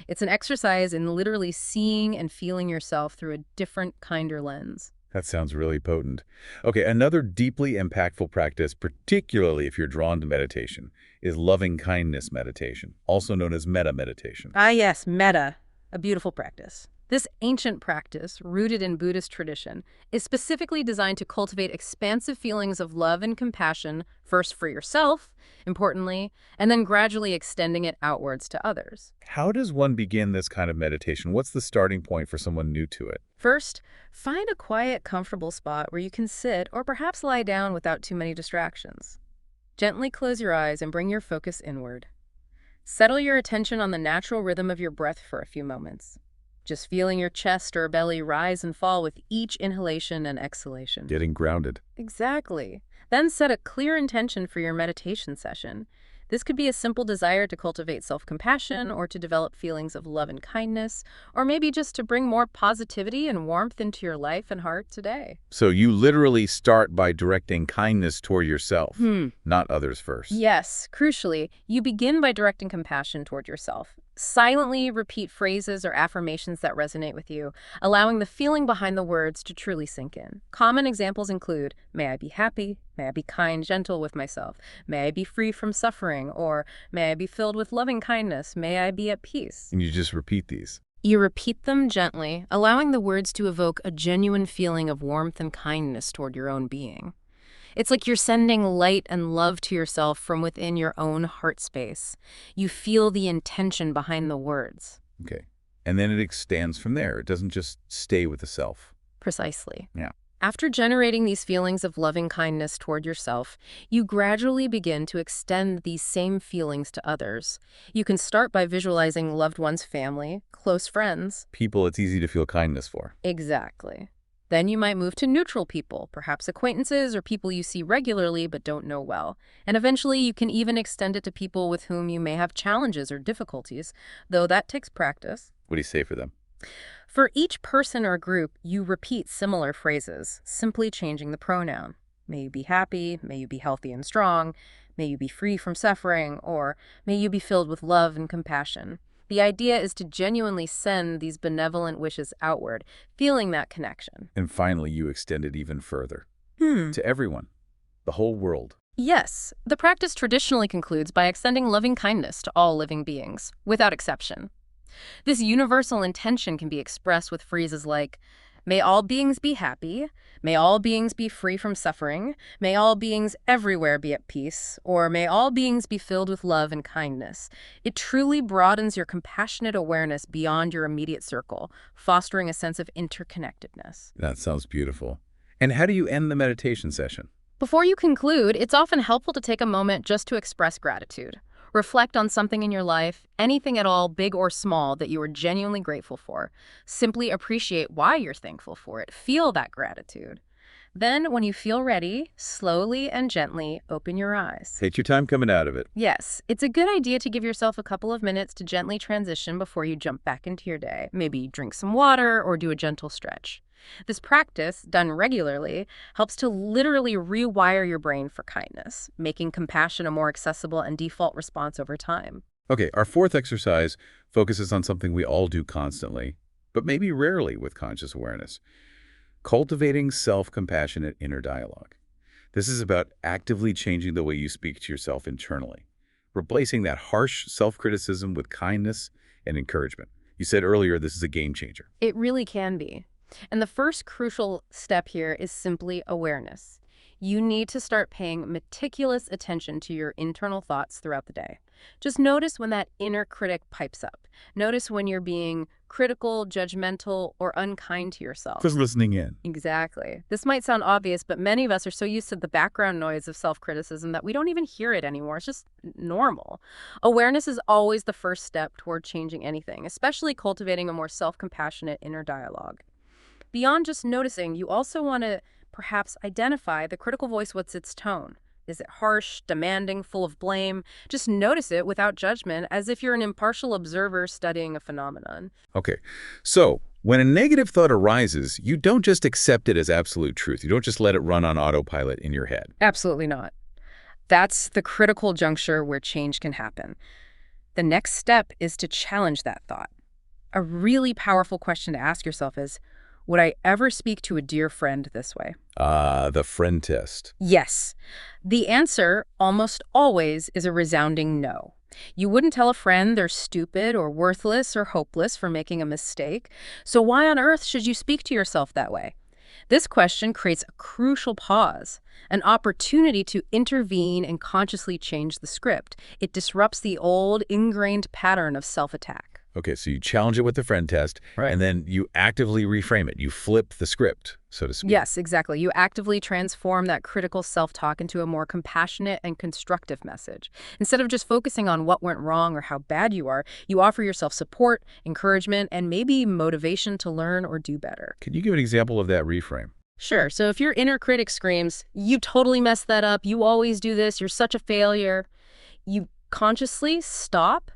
It's an exercise in literally seeing and feeling yourself through a different, kinder lens. That sounds really potent. Okay, another deeply impactful practice, particularly if you're drawn to meditation, is loving kindness meditation, also known as metta meditation. Ah, yes, metta, a beautiful practice. This ancient practice, rooted in Buddhist tradition, is specifically designed to cultivate expansive feelings of love and compassion, first for yourself, importantly, and then gradually extending it outwards to others. How does one begin this kind of meditation? What's the starting point for someone new to it? First, find a quiet, comfortable spot where you can sit or perhaps lie down without too many distractions. Gently close your eyes and bring your focus inward. Settle your attention on the natural rhythm of your breath for a few moments. Just feeling your chest or belly rise and fall with each inhalation and exhalation. Getting grounded. Exactly. Then set a clear intention for your meditation session. This could be a simple desire to cultivate self-compassion or to develop feelings of love and kindness, or maybe just to bring more positivity and warmth into your life and heart today. So you literally start by directing kindness toward yourself, not others first. Yes, crucially, you begin by directing compassion toward yourself. Silently repeat phrases or affirmations that resonate with you, allowing the feeling behind the words to truly sink in. Common examples include, "May I be happy," "May I be kind, gentle with myself," "May I be free from suffering," or "May I be filled with loving kindness," "May I be at peace." And you just repeat these. You repeat them gently, allowing the words to evoke a genuine feeling of warmth and kindness toward your own being. It's like you're sending light and love to yourself from within your own heart space. You feel the intention behind the words. Okay. And then it extends from there. It doesn't just stay with the self. Precisely. Yeah. After generating these feelings of loving kindness toward yourself, you gradually begin to extend these same feelings to others. You can start by visualizing loved ones' family, close friends. People it's easy to feel kindness for. Exactly. Then you might move to neutral people, perhaps acquaintances or people you see regularly but don't know well. And eventually you can even extend it to people with whom you may have challenges or difficulties, though that takes practice. What do you say for them? For each person or group, you repeat similar phrases, simply changing the pronoun. May you be happy, may you be healthy and strong, may you be free from suffering, or may you be filled with love and compassion. The idea is to genuinely send these benevolent wishes outward, feeling that connection. And finally, you extend it even further. To everyone. The whole world. Yes, the practice traditionally concludes by extending loving kindness to all living beings, without exception. This universal intention can be expressed with phrases like, may all beings be happy, may all beings be free from suffering, may all beings everywhere be at peace, or may all beings be filled with love and kindness. It truly broadens your compassionate awareness beyond your immediate circle, fostering a sense of interconnectedness. That sounds beautiful. And how do you end the meditation session? Before you conclude, it's often helpful to take a moment just to express gratitude. Reflect on something in your life, anything at all, big or small, that you are genuinely grateful for. Simply appreciate why you're thankful for it. Feel that gratitude. Then, when you feel ready, slowly and gently open your eyes. Take your time coming out of it. Yes, it's a good idea to give yourself a couple of minutes to gently transition before you jump back into your day. Maybe drink some water or do a gentle stretch. This practice, done regularly, helps to literally rewire your brain for kindness, making compassion a more accessible and default response over time. Okay, our fourth exercise focuses on something we all do constantly, but maybe rarely with conscious awareness. Cultivating self-compassionate inner dialogue. This is about actively changing the way you speak to yourself internally, replacing that harsh self-criticism with kindness and encouragement. You said earlier this is a game changer. It really can be. And the first crucial step here is simply awareness. You need to start paying meticulous attention to your internal thoughts throughout the day. Just notice when that inner critic pipes up. Notice when you're being critical, judgmental, or unkind to yourself. Just listening in. Exactly. This might sound obvious, but many of us are so used to the background noise of self-criticism that we don't even hear it anymore. It's just normal. Awareness is always the first step toward changing anything, especially cultivating a more self-compassionate inner dialogue. Beyond just noticing, you also want to perhaps identify the critical voice. What's its tone? Is it harsh, demanding, full of blame? Just notice it without judgment, as if you're an impartial observer studying a phenomenon. Okay, so when a negative thought arises, you don't just accept it as absolute truth. You don't just let it run on autopilot in your head. Absolutely not. That's the critical juncture where change can happen. The next step is to challenge that thought. A really powerful question to ask yourself is, would I ever speak to a dear friend this way? The friend test. Yes. The answer, almost always, is a resounding no. You wouldn't tell a friend they're stupid or worthless or hopeless for making a mistake. So why on earth should you speak to yourself that way? This question creates a crucial pause, an opportunity to intervene and consciously change the script. It disrupts the old, ingrained pattern of self-attack. Okay, so you challenge it with the friend test, Right. and then you actively reframe it. You flip the script, so to speak. Yes, exactly. You actively transform that critical self-talk into a more compassionate and constructive message. Instead of just focusing on what went wrong or how bad you are, you offer yourself support, encouragement, and maybe motivation to learn or do better. Can you give an example of that reframe? Sure. So if your inner critic screams, you totally messed that up, you always do this, you're such a failure, you consciously stop,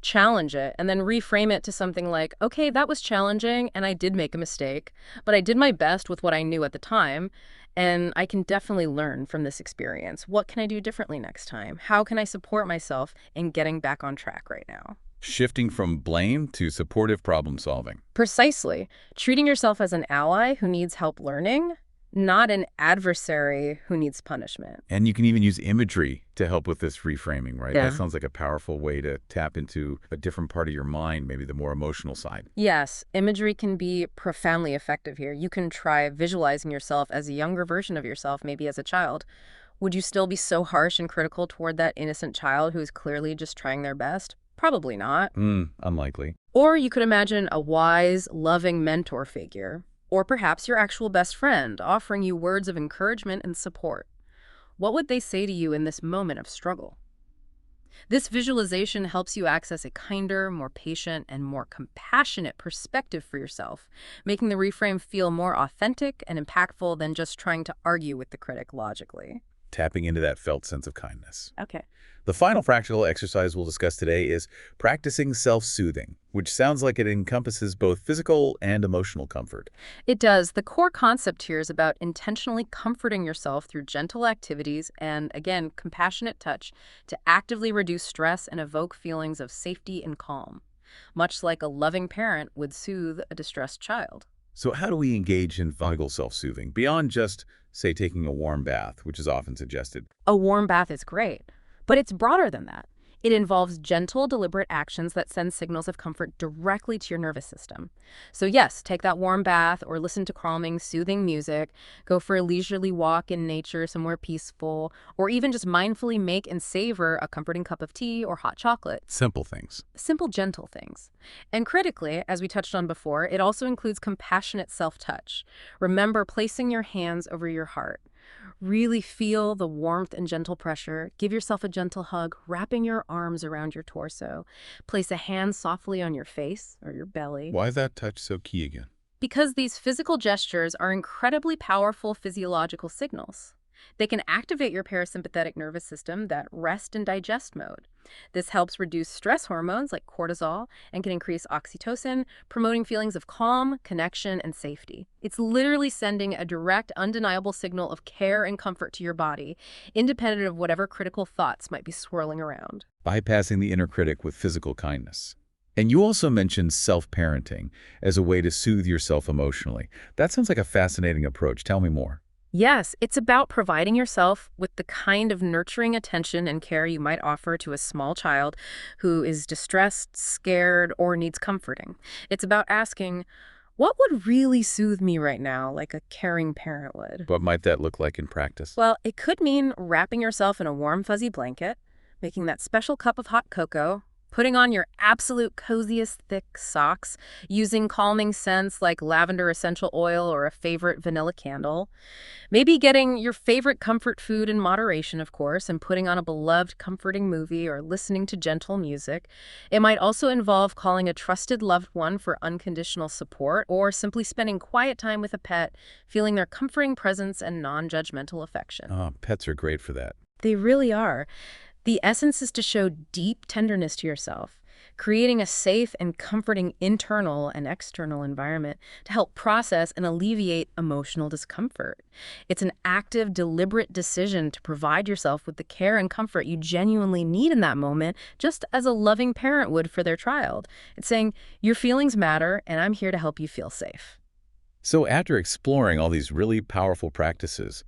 challenge it, and then reframe it to something like, okay, that was challenging and I did make a mistake, but I did my best with what I knew at the time, and I can definitely learn from this experience. What can I do differently next time? How can I support myself in getting back on track right now? Shifting from blame to supportive problem solving. Precisely. Treating yourself as an ally who needs help learning, not an adversary who needs punishment. And you can even use imagery to help with this reframing, right? Yeah. That sounds like a powerful way to tap into a different part of your mind, maybe the more emotional side. Yes, imagery can be profoundly effective here. You can try visualizing yourself as a younger version of yourself, maybe as a child. Would you still be so harsh and critical toward that innocent child who is clearly just trying their best? Probably not. Unlikely. Or you could imagine a wise, loving mentor figure, or perhaps your actual best friend offering you words of encouragement and support. What would they say to you in this moment of struggle? This visualization helps you access a kinder, more patient, and more compassionate perspective for yourself, making the reframe feel more authentic and impactful than just trying to argue with the critic logically. Tapping into that felt sense of kindness. Okay. The final practical exercise we'll discuss today is practicing self-soothing, which sounds like it encompasses both physical and emotional comfort. It does. The core concept here is about intentionally comforting yourself through gentle activities and, again, compassionate touch to actively reduce stress and evoke feelings of safety and calm, much like a loving parent would soothe a distressed child. So how do we engage in vagal self-soothing beyond just, say, taking a warm bath, which is often suggested? A warm bath is great, but it's broader than that. It involves gentle, deliberate actions that send signals of comfort directly to your nervous system. So yes, take that warm bath or listen to calming, soothing music, go for a leisurely walk in nature somewhere peaceful, or even just mindfully make and savor a comforting cup of tea or hot chocolate. Simple things. Simple, gentle things. And critically, as we touched on before, it also includes compassionate self-touch. Remember placing your hands over your heart. Really feel the warmth and gentle pressure. Give yourself a gentle hug, wrapping your arms around your torso. Place a hand softly on your face or your belly. Why is that touch so key again? Because these physical gestures are incredibly powerful physiological signals. They can activate your parasympathetic nervous system, that rest and digest mode. This helps reduce stress hormones like cortisol and can increase oxytocin, promoting feelings of calm, connection, and safety. It's literally sending a direct, undeniable signal of care and comfort to your body, independent of whatever critical thoughts might be swirling around. Bypassing the inner critic with physical kindness. And you also mentioned self-parenting as a way to soothe yourself emotionally. That sounds like a fascinating approach. Tell me more. Yes, it's about providing yourself with the kind of nurturing attention and care you might offer to a small child who is distressed, scared, or needs comforting. It's about asking, what would really soothe me right now, like a caring parent would? What might that look like in practice? Well, it could mean wrapping yourself in a warm, fuzzy blanket, making that special cup of hot cocoa, putting on your absolute coziest thick socks, using calming scents like lavender essential oil or a favorite vanilla candle, maybe getting your favorite comfort food in moderation, of course, and putting on a beloved comforting movie or listening to gentle music. It might also involve calling a trusted loved one for unconditional support or simply spending quiet time with a pet, feeling their comforting presence and non-judgmental affection. Oh, pets are great for that. They really are. The essence is to show deep tenderness to yourself, creating a safe and comforting internal and external environment to help process and alleviate emotional discomfort. It's an active, deliberate decision to provide yourself with the care and comfort you genuinely need in that moment, just as a loving parent would for their child. It's saying, your feelings matter, and I'm here to help you feel safe. So after exploring all these really powerful practices,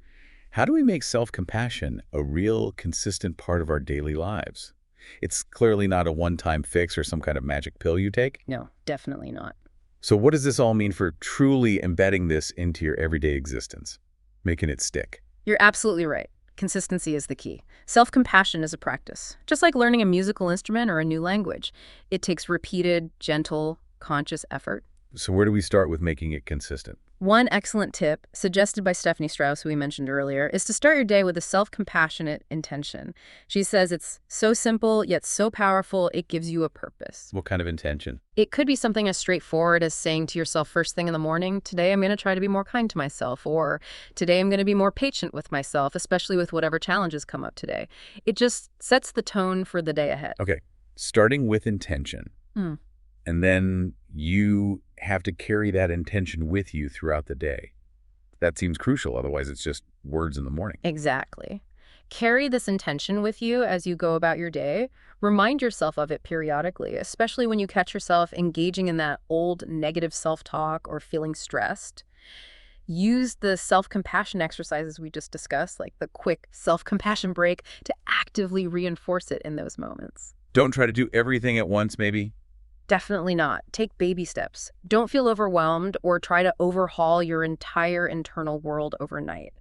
how do we make self-compassion a real, consistent part of our daily lives? It's clearly not a one-time fix or some kind of magic pill you take. No, definitely not. So what does this all mean for truly embedding this into your everyday existence, making it stick? You're absolutely right. Consistency is the key. Self-compassion is a practice. Just like learning a musical instrument or a new language. It takes repeated, gentle, conscious effort. So where do we start with making it consistent? One excellent tip, suggested by Stephanie Strauss, who we mentioned earlier, is to start your day with a self-compassionate intention. She says it's so simple, yet so powerful, it gives you a purpose. What kind of intention? It could be something as straightforward as saying to yourself first thing in the morning, today I'm going to try to be more kind to myself, or today I'm going to be more patient with myself, especially with whatever challenges come up today. It just sets the tone for the day ahead. Okay, starting with intention. And then you have to carry that intention with you throughout the day. That seems crucial, otherwise it's just words in the morning. Exactly. Carry this intention with you as you go about your day. Remind yourself of it periodically, especially when you catch yourself engaging in that old negative self-talk or feeling stressed. Use the self-compassion exercises we just discussed, like the quick self-compassion break, to actively reinforce it in those moments. Don't try to do everything at once, maybe? Definitely not. Take baby steps. Don't feel overwhelmed or try to overhaul your entire internal world overnight.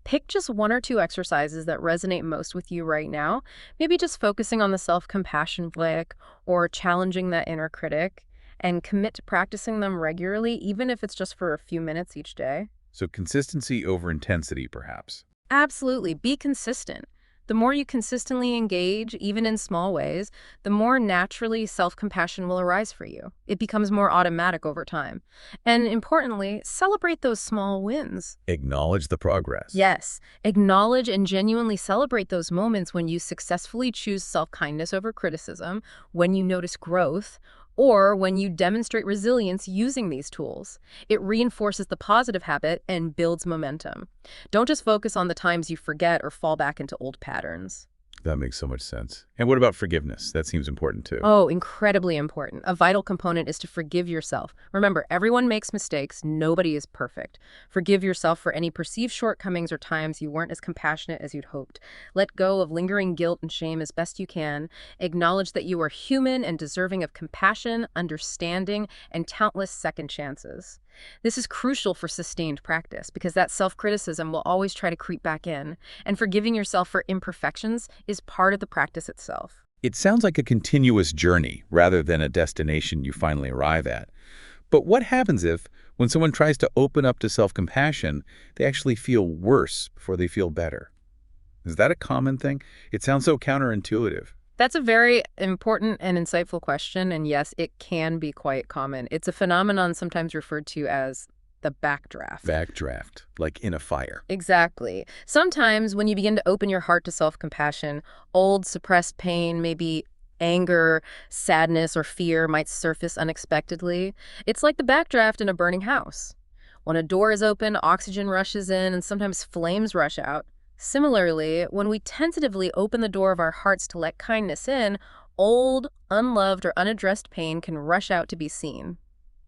Pick just one or two exercises that resonate most with you right now, maybe just focusing on the self-compassion flick or challenging that inner critic, and commit to practicing them regularly, even if it's just for a few minutes each day. So consistency over intensity, perhaps. Absolutely. Be consistent. The more you consistently engage, even in small ways, the more naturally self-compassion will arise for you. It becomes more automatic over time. And importantly, celebrate those small wins. Acknowledge the progress. Yes, acknowledge and genuinely celebrate those moments when you successfully choose self-kindness over criticism, when you notice growth, or when you demonstrate resilience using these tools. It reinforces the positive habit and builds momentum. Don't just focus on the times you forget or fall back into old patterns. That makes so much sense. And what about forgiveness? That seems important too. Oh, incredibly important. A vital component is to forgive yourself. Remember, everyone makes mistakes. Nobody is perfect. Forgive yourself for any perceived shortcomings or times you weren't as compassionate as you'd hoped. Let go of lingering guilt and shame as best you can. Acknowledge that you are human and deserving of compassion, understanding, and countless second chances. This is crucial for sustained practice because that self-criticism will always try to creep back in, and forgiving yourself for imperfections is part of the practice itself. It sounds like a continuous journey rather than a destination you finally arrive at. But what happens if, when someone tries to open up to self-compassion, they actually feel worse before they feel better? Is that a common thing? It sounds so counterintuitive. That's a very important and insightful question, and yes, it can be quite common. It's a phenomenon sometimes referred to as the backdraft. Backdraft, like in a fire. Exactly. Sometimes when you begin to open your heart to self-compassion, old suppressed pain, maybe anger, sadness, or fear might surface unexpectedly. It's like the backdraft in a burning house. When a door is open, oxygen rushes in, and sometimes flames rush out. Similarly, when we tentatively open the door of our hearts to let kindness in, old, unloved, or unaddressed pain can rush out to be seen.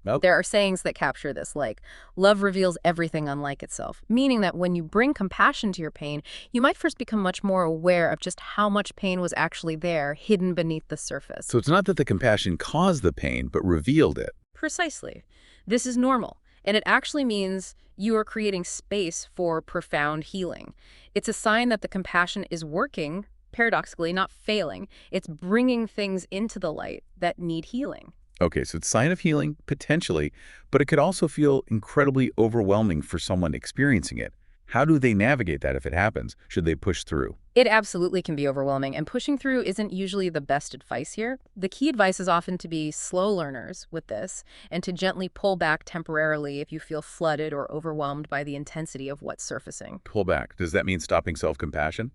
Nope. There are sayings that capture this, like, love reveals everything unlike itself, meaning that when you bring compassion to your pain, you might first become much more aware of just how much pain was actually there, hidden beneath the surface. So it's not that the compassion caused the pain, but revealed it. Precisely. This is normal, and it actually means you are creating space for profound healing. It's a sign that the compassion is working, paradoxically, not failing. It's bringing things into the light that need healing. Okay, so it's a sign of healing, potentially, but it could also feel incredibly overwhelming for someone experiencing it. How do they navigate that if it happens? Should they push through? It absolutely can be overwhelming, and pushing through isn't usually the best advice here. The key advice is often to be slow learners with this and to gently pull back temporarily if you feel flooded or overwhelmed by the intensity of what's surfacing. Pull back. Does that mean stopping self-compassion?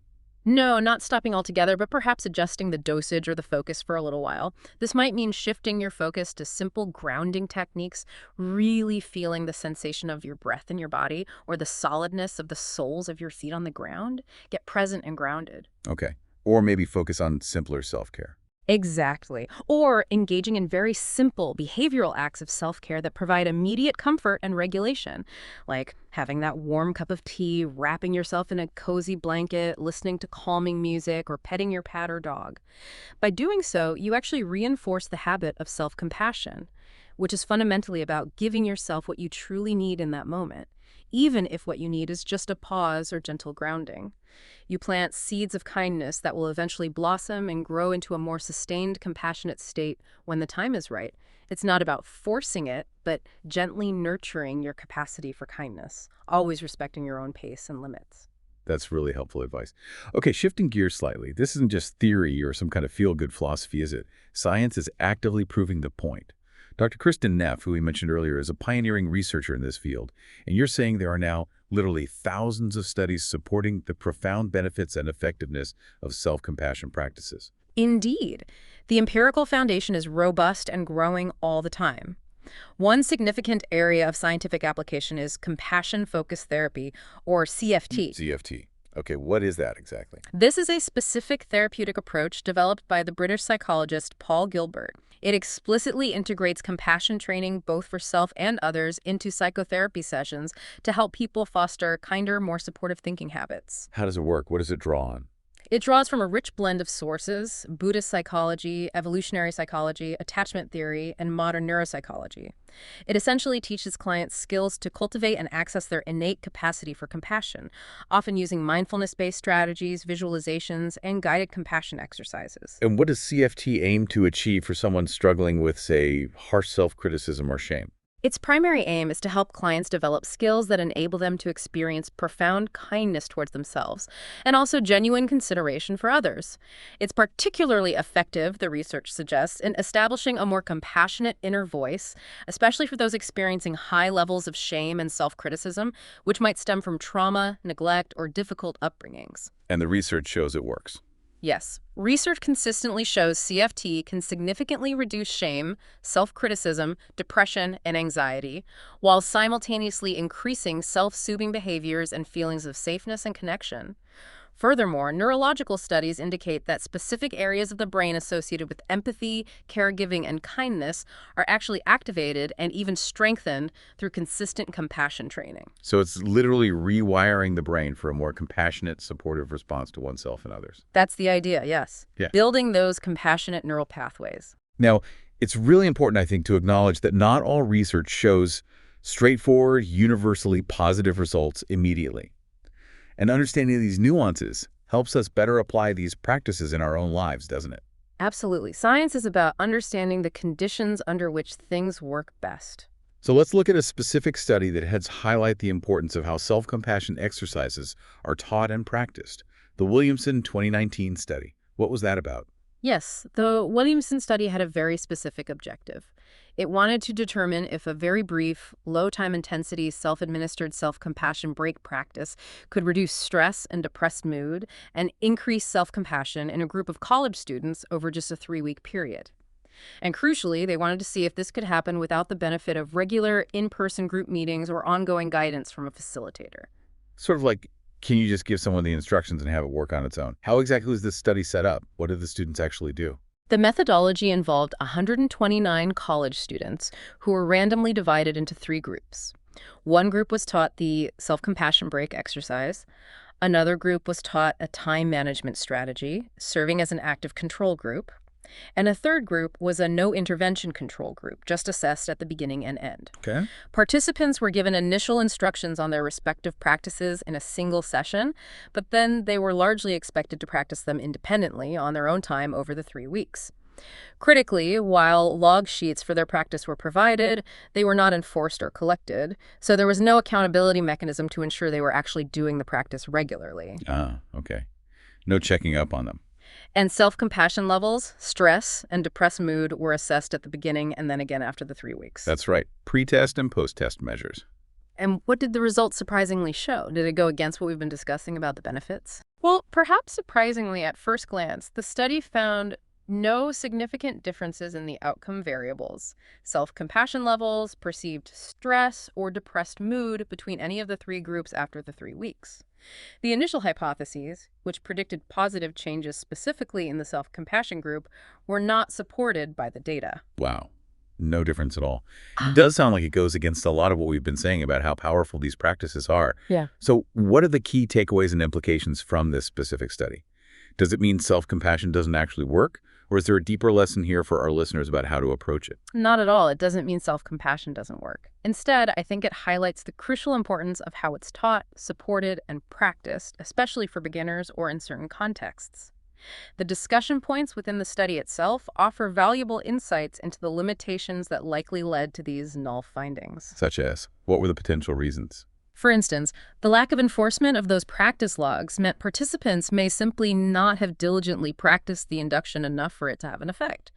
No, not stopping altogether, but perhaps adjusting the dosage or the focus for a little while. This might mean shifting your focus to simple grounding techniques, really feeling the sensation of your breath in your body or the solidness of the soles of your feet on the ground. Get present and grounded. Okay. Or maybe focus on simpler self-care. Exactly. Or engaging in very simple behavioral acts of self-care that provide immediate comfort and regulation, like having that warm cup of tea, wrapping yourself in a cozy blanket, listening to calming music, or petting your cat or dog. By doing so, you actually reinforce the habit of self-compassion, which is fundamentally about giving yourself what you truly need in that moment, even if what you need is just a pause or gentle grounding. You plant seeds of kindness that will eventually blossom and grow into a more sustained, compassionate state when the time is right. It's not about forcing it, but gently nurturing your capacity for kindness, always respecting your own pace and limits. That's really helpful advice. Okay, shifting gears slightly. This isn't just theory or some kind of feel-good philosophy, is it? Science is actively proving the point. Dr. Kristen Neff, who we mentioned earlier, is a pioneering researcher in this field, and you're saying there are now literally thousands of studies supporting the profound benefits and effectiveness of self-compassion practices. Indeed. The empirical foundation is robust and growing all the time. One significant area of scientific application is compassion-focused therapy, or CFT. CFT. Okay, what is that exactly? This is a specific therapeutic approach developed by the British psychologist Paul Gilbert. It explicitly integrates compassion training both for self and others into psychotherapy sessions to help people foster kinder, more supportive thinking habits. How does it work? What does it draw on? It draws from a rich blend of sources: Buddhist psychology, evolutionary psychology, attachment theory, and modern neuropsychology. It essentially teaches clients skills to cultivate and access their innate capacity for compassion, often using mindfulness-based strategies, visualizations, and guided compassion exercises. And what does CFT aim to achieve for someone struggling with, say, harsh self-criticism or shame? Its primary aim is to help clients develop skills that enable them to experience profound kindness towards themselves and also genuine consideration for others. It's particularly effective, the research suggests, in establishing a more compassionate inner voice, especially for those experiencing high levels of shame and self-criticism, which might stem from trauma, neglect, or difficult upbringings. And the research shows it works. Yes, research consistently shows CFT can significantly reduce shame, self-criticism, depression, and anxiety, while simultaneously increasing self-soothing behaviors and feelings of safeness and connection. Furthermore, neurological studies indicate that specific areas of the brain associated with empathy, caregiving, and kindness are actually activated and even strengthened through consistent compassion training. So it's literally rewiring the brain for a more compassionate, supportive response to oneself and others. That's the idea, yes. Yeah. Building those compassionate neural pathways. Now, it's really important, I think, to acknowledge that not all research shows straightforward, universally positive results immediately. And understanding these nuances helps us better apply these practices in our own lives, doesn't it? Absolutely. Science is about understanding the conditions under which things work best. So let's look at a specific study that helps highlight the importance of how self-compassion exercises are taught and practiced. The Williamson 2019 study. What was that about? Yes, the Williamson study had a very specific objective. It wanted to determine if a very brief, low-time intensity, self-administered self-compassion break practice could reduce stress and depressed mood and increase self-compassion in a group of college students over just a 3-week period. And crucially, they wanted to see if this could happen without the benefit of regular in-person group meetings or ongoing guidance from a facilitator. Sort of like, can you just give someone the instructions and have it work on its own? How exactly was this study set up? What did the students actually do? The methodology involved 129 college students who were randomly divided into 3 groups. One group was taught the self-compassion break exercise. Another group was taught a time management strategy, serving as an active control group. And a third group was a no-intervention control group, just assessed at the beginning and end. Okay. Participants were given initial instructions on their respective practices in a single session, but then they were largely expected to practice them independently on their own time over the 3 weeks. Critically, while log sheets for their practice were provided, they were not enforced or collected, so there was no accountability mechanism to ensure they were actually doing the practice regularly. Ah, okay. No checking up on them. And self-compassion levels, stress, and depressed mood were assessed at the beginning and then again after the 3 weeks. That's right. Pre-test and post-test measures. And what did the results surprisingly show? Did it go against what we've been discussing about the benefits? Well, perhaps surprisingly at first glance, the study found no significant differences in the outcome variables, self-compassion levels, perceived stress, or depressed mood between any of the 3 groups after the 3 weeks. The initial hypotheses, which predicted positive changes specifically in the self-compassion group, were not supported by the data. Wow. No difference at all. It does sound like it goes against a lot of what we've been saying about how powerful these practices are. Yeah. So what are the key takeaways and implications from this specific study? Does it mean self-compassion doesn't actually work? Or is there a deeper lesson here for our listeners about how to approach it? Not at all. It doesn't mean self-compassion doesn't work. Instead, I think it highlights the crucial importance of how it's taught, supported, and practiced, especially for beginners or in certain contexts. The discussion points within the study itself offer valuable insights into the limitations that likely led to these null findings. Such as, what were the potential reasons? For instance, the lack of enforcement of those practice logs meant participants may simply not have diligently practiced the induction enough for it to have an effect.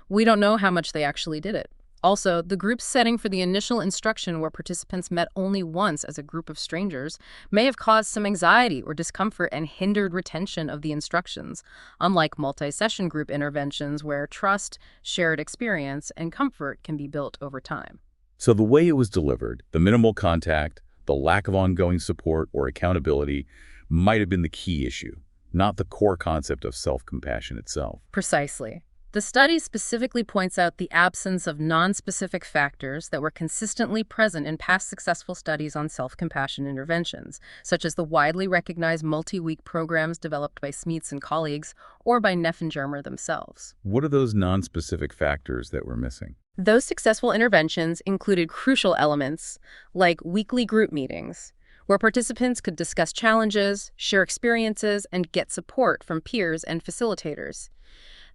We don't know how much they actually did it. Also, the group setting for the initial instruction where participants met only once as a group of strangers may have caused some anxiety or discomfort and hindered retention of the instructions, unlike multi-session group interventions where trust, shared experience, and comfort can be built over time. So the way it was delivered, the minimal contact, the lack of ongoing support or accountability, might have been the key issue, not the core concept of self-compassion itself. Precisely. The study specifically points out the absence of nonspecific factors that were consistently present in past successful studies on self-compassion interventions, such as the widely recognized multi-week programs developed by Smeets and colleagues or by Neff and Germer themselves. What are those non-specific factors that we're missing? Those successful interventions included crucial elements like weekly group meetings, where participants could discuss challenges, share experiences, and get support from peers and facilitators.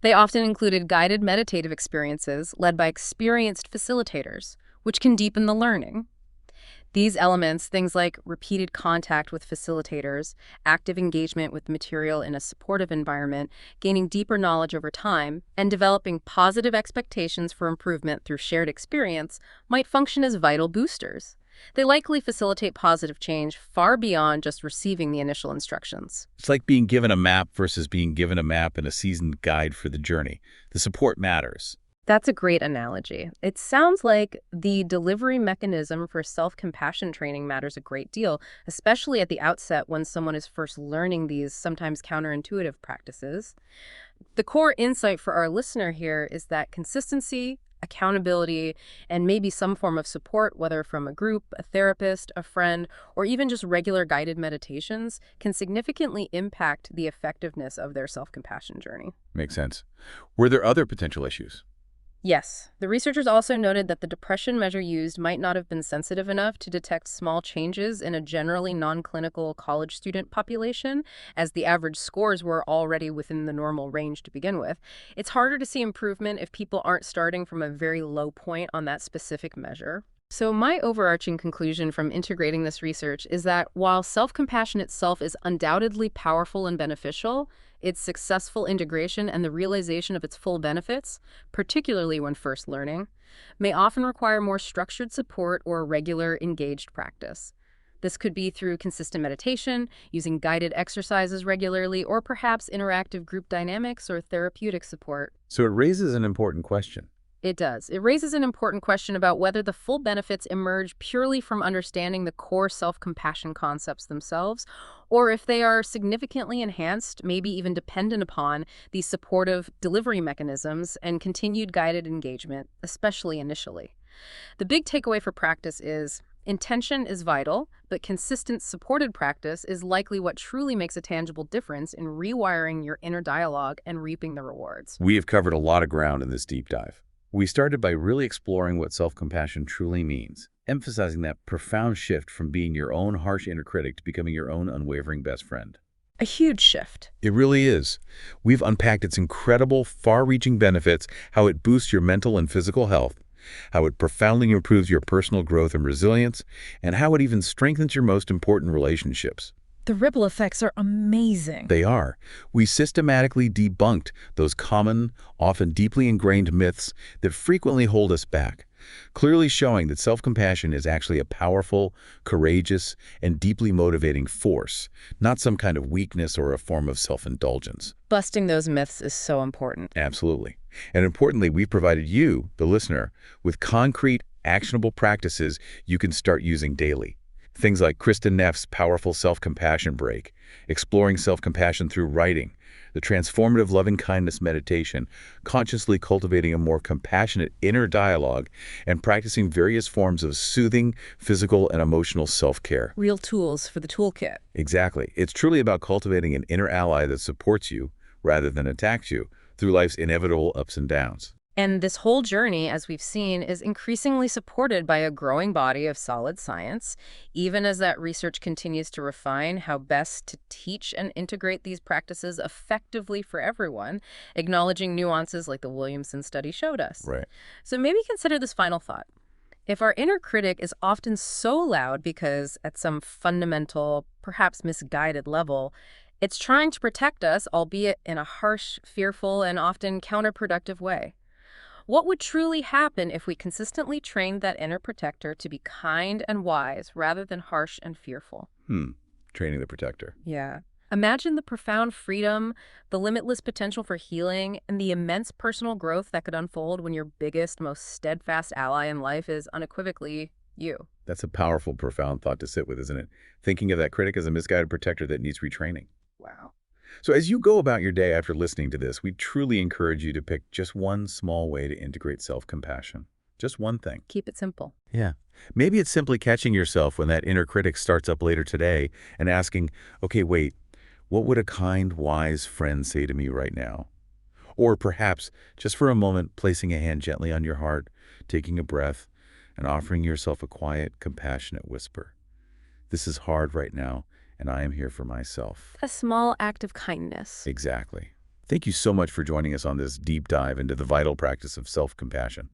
They often included guided meditative experiences led by experienced facilitators, which can deepen the learning. These elements, things like repeated contact with facilitators, active engagement with material in a supportive environment, gaining deeper knowledge over time, and developing positive expectations for improvement through shared experience, might function as vital boosters. They likely facilitate positive change far beyond just receiving the initial instructions. It's like being given a map versus being given a map and a seasoned guide for the journey. The support matters. That's a great analogy. It sounds like the delivery mechanism for self-compassion training matters a great deal, especially at the outset when someone is first learning these sometimes counterintuitive practices. The core insight for our listener here is that consistency, accountability, and maybe some form of support, whether from a group, a therapist, a friend, or even just regular guided meditations, can significantly impact the effectiveness of their self-compassion journey. Makes sense. Were there other potential issues? Yes, the researchers also noted that the depression measure used might not have been sensitive enough to detect small changes in a generally non-clinical college student population, as the average scores were already within the normal range to begin with. It's harder to see improvement if people aren't starting from a very low point on that specific measure. So my overarching conclusion from integrating this research is that while self-compassion itself is undoubtedly powerful and beneficial, its successful integration and the realization of its full benefits, particularly when first learning, may often require more structured support or regular engaged practice. This could be through consistent meditation, using guided exercises regularly, or perhaps interactive group dynamics or therapeutic support. So it raises an important question. It does. It raises an important question about whether the full benefits emerge purely from understanding the core self-compassion concepts themselves, or if they are significantly enhanced, maybe even dependent upon, these supportive delivery mechanisms and continued guided engagement, especially initially. The big takeaway for practice is intention is vital, but consistent supported practice is likely what truly makes a tangible difference in rewiring your inner dialogue and reaping the rewards. We have covered a lot of ground in this deep dive. We started by really exploring what self-compassion truly means, emphasizing that profound shift from being your own harsh inner critic to becoming your own unwavering best friend. A huge shift. It really is. We've unpacked its incredible, far-reaching benefits, how it boosts your mental and physical health, how it profoundly improves your personal growth and resilience, and how it even strengthens your most important relationships. The ripple effects are amazing. They are. We systematically debunked those common, often deeply ingrained myths that frequently hold us back, clearly showing that self-compassion is actually a powerful, courageous, and deeply motivating force, not some kind of weakness or a form of self-indulgence. Busting those myths is so important. Absolutely. And importantly, we've provided you, the listener, with concrete, actionable practices you can start using daily. Things like Kristen Neff's powerful self-compassion break, exploring self-compassion through writing, the transformative loving-kindness meditation, consciously cultivating a more compassionate inner dialogue, and practicing various forms of soothing, physical, and emotional self-care. Real tools for the toolkit. Exactly. It's truly about cultivating an inner ally that supports you rather than attacks you through life's inevitable ups and downs. And this whole journey, as we've seen, is increasingly supported by a growing body of solid science, even as that research continues to refine how best to teach and integrate these practices effectively for everyone, acknowledging nuances like the Williamson study showed us. Right. So maybe consider this final thought. If our inner critic is often so loud because at some fundamental, perhaps misguided level, it's trying to protect us, albeit in a harsh, fearful, and often counterproductive way. What would truly happen if we consistently trained that inner protector to be kind and wise rather than harsh and fearful? Training the protector. Yeah. Imagine the profound freedom, the limitless potential for healing, and the immense personal growth that could unfold when your biggest, most steadfast ally in life is unequivocally you. That's a powerful, profound thought to sit with, isn't it? Thinking of that critic as a misguided protector that needs retraining. Wow. So as you go about your day after listening to this, we truly encourage you to pick just one small way to integrate self-compassion. Just one thing. Keep it simple. Yeah. Maybe it's simply catching yourself when that inner critic starts up later today and asking, okay, wait, what would a kind, wise friend say to me right now? Or perhaps, just for a moment, placing a hand gently on your heart, taking a breath, and offering yourself a quiet, compassionate whisper. This is hard right now, and I am here for myself. A small act of kindness. Exactly. Thank you so much for joining us on this deep dive into the vital practice of self-compassion.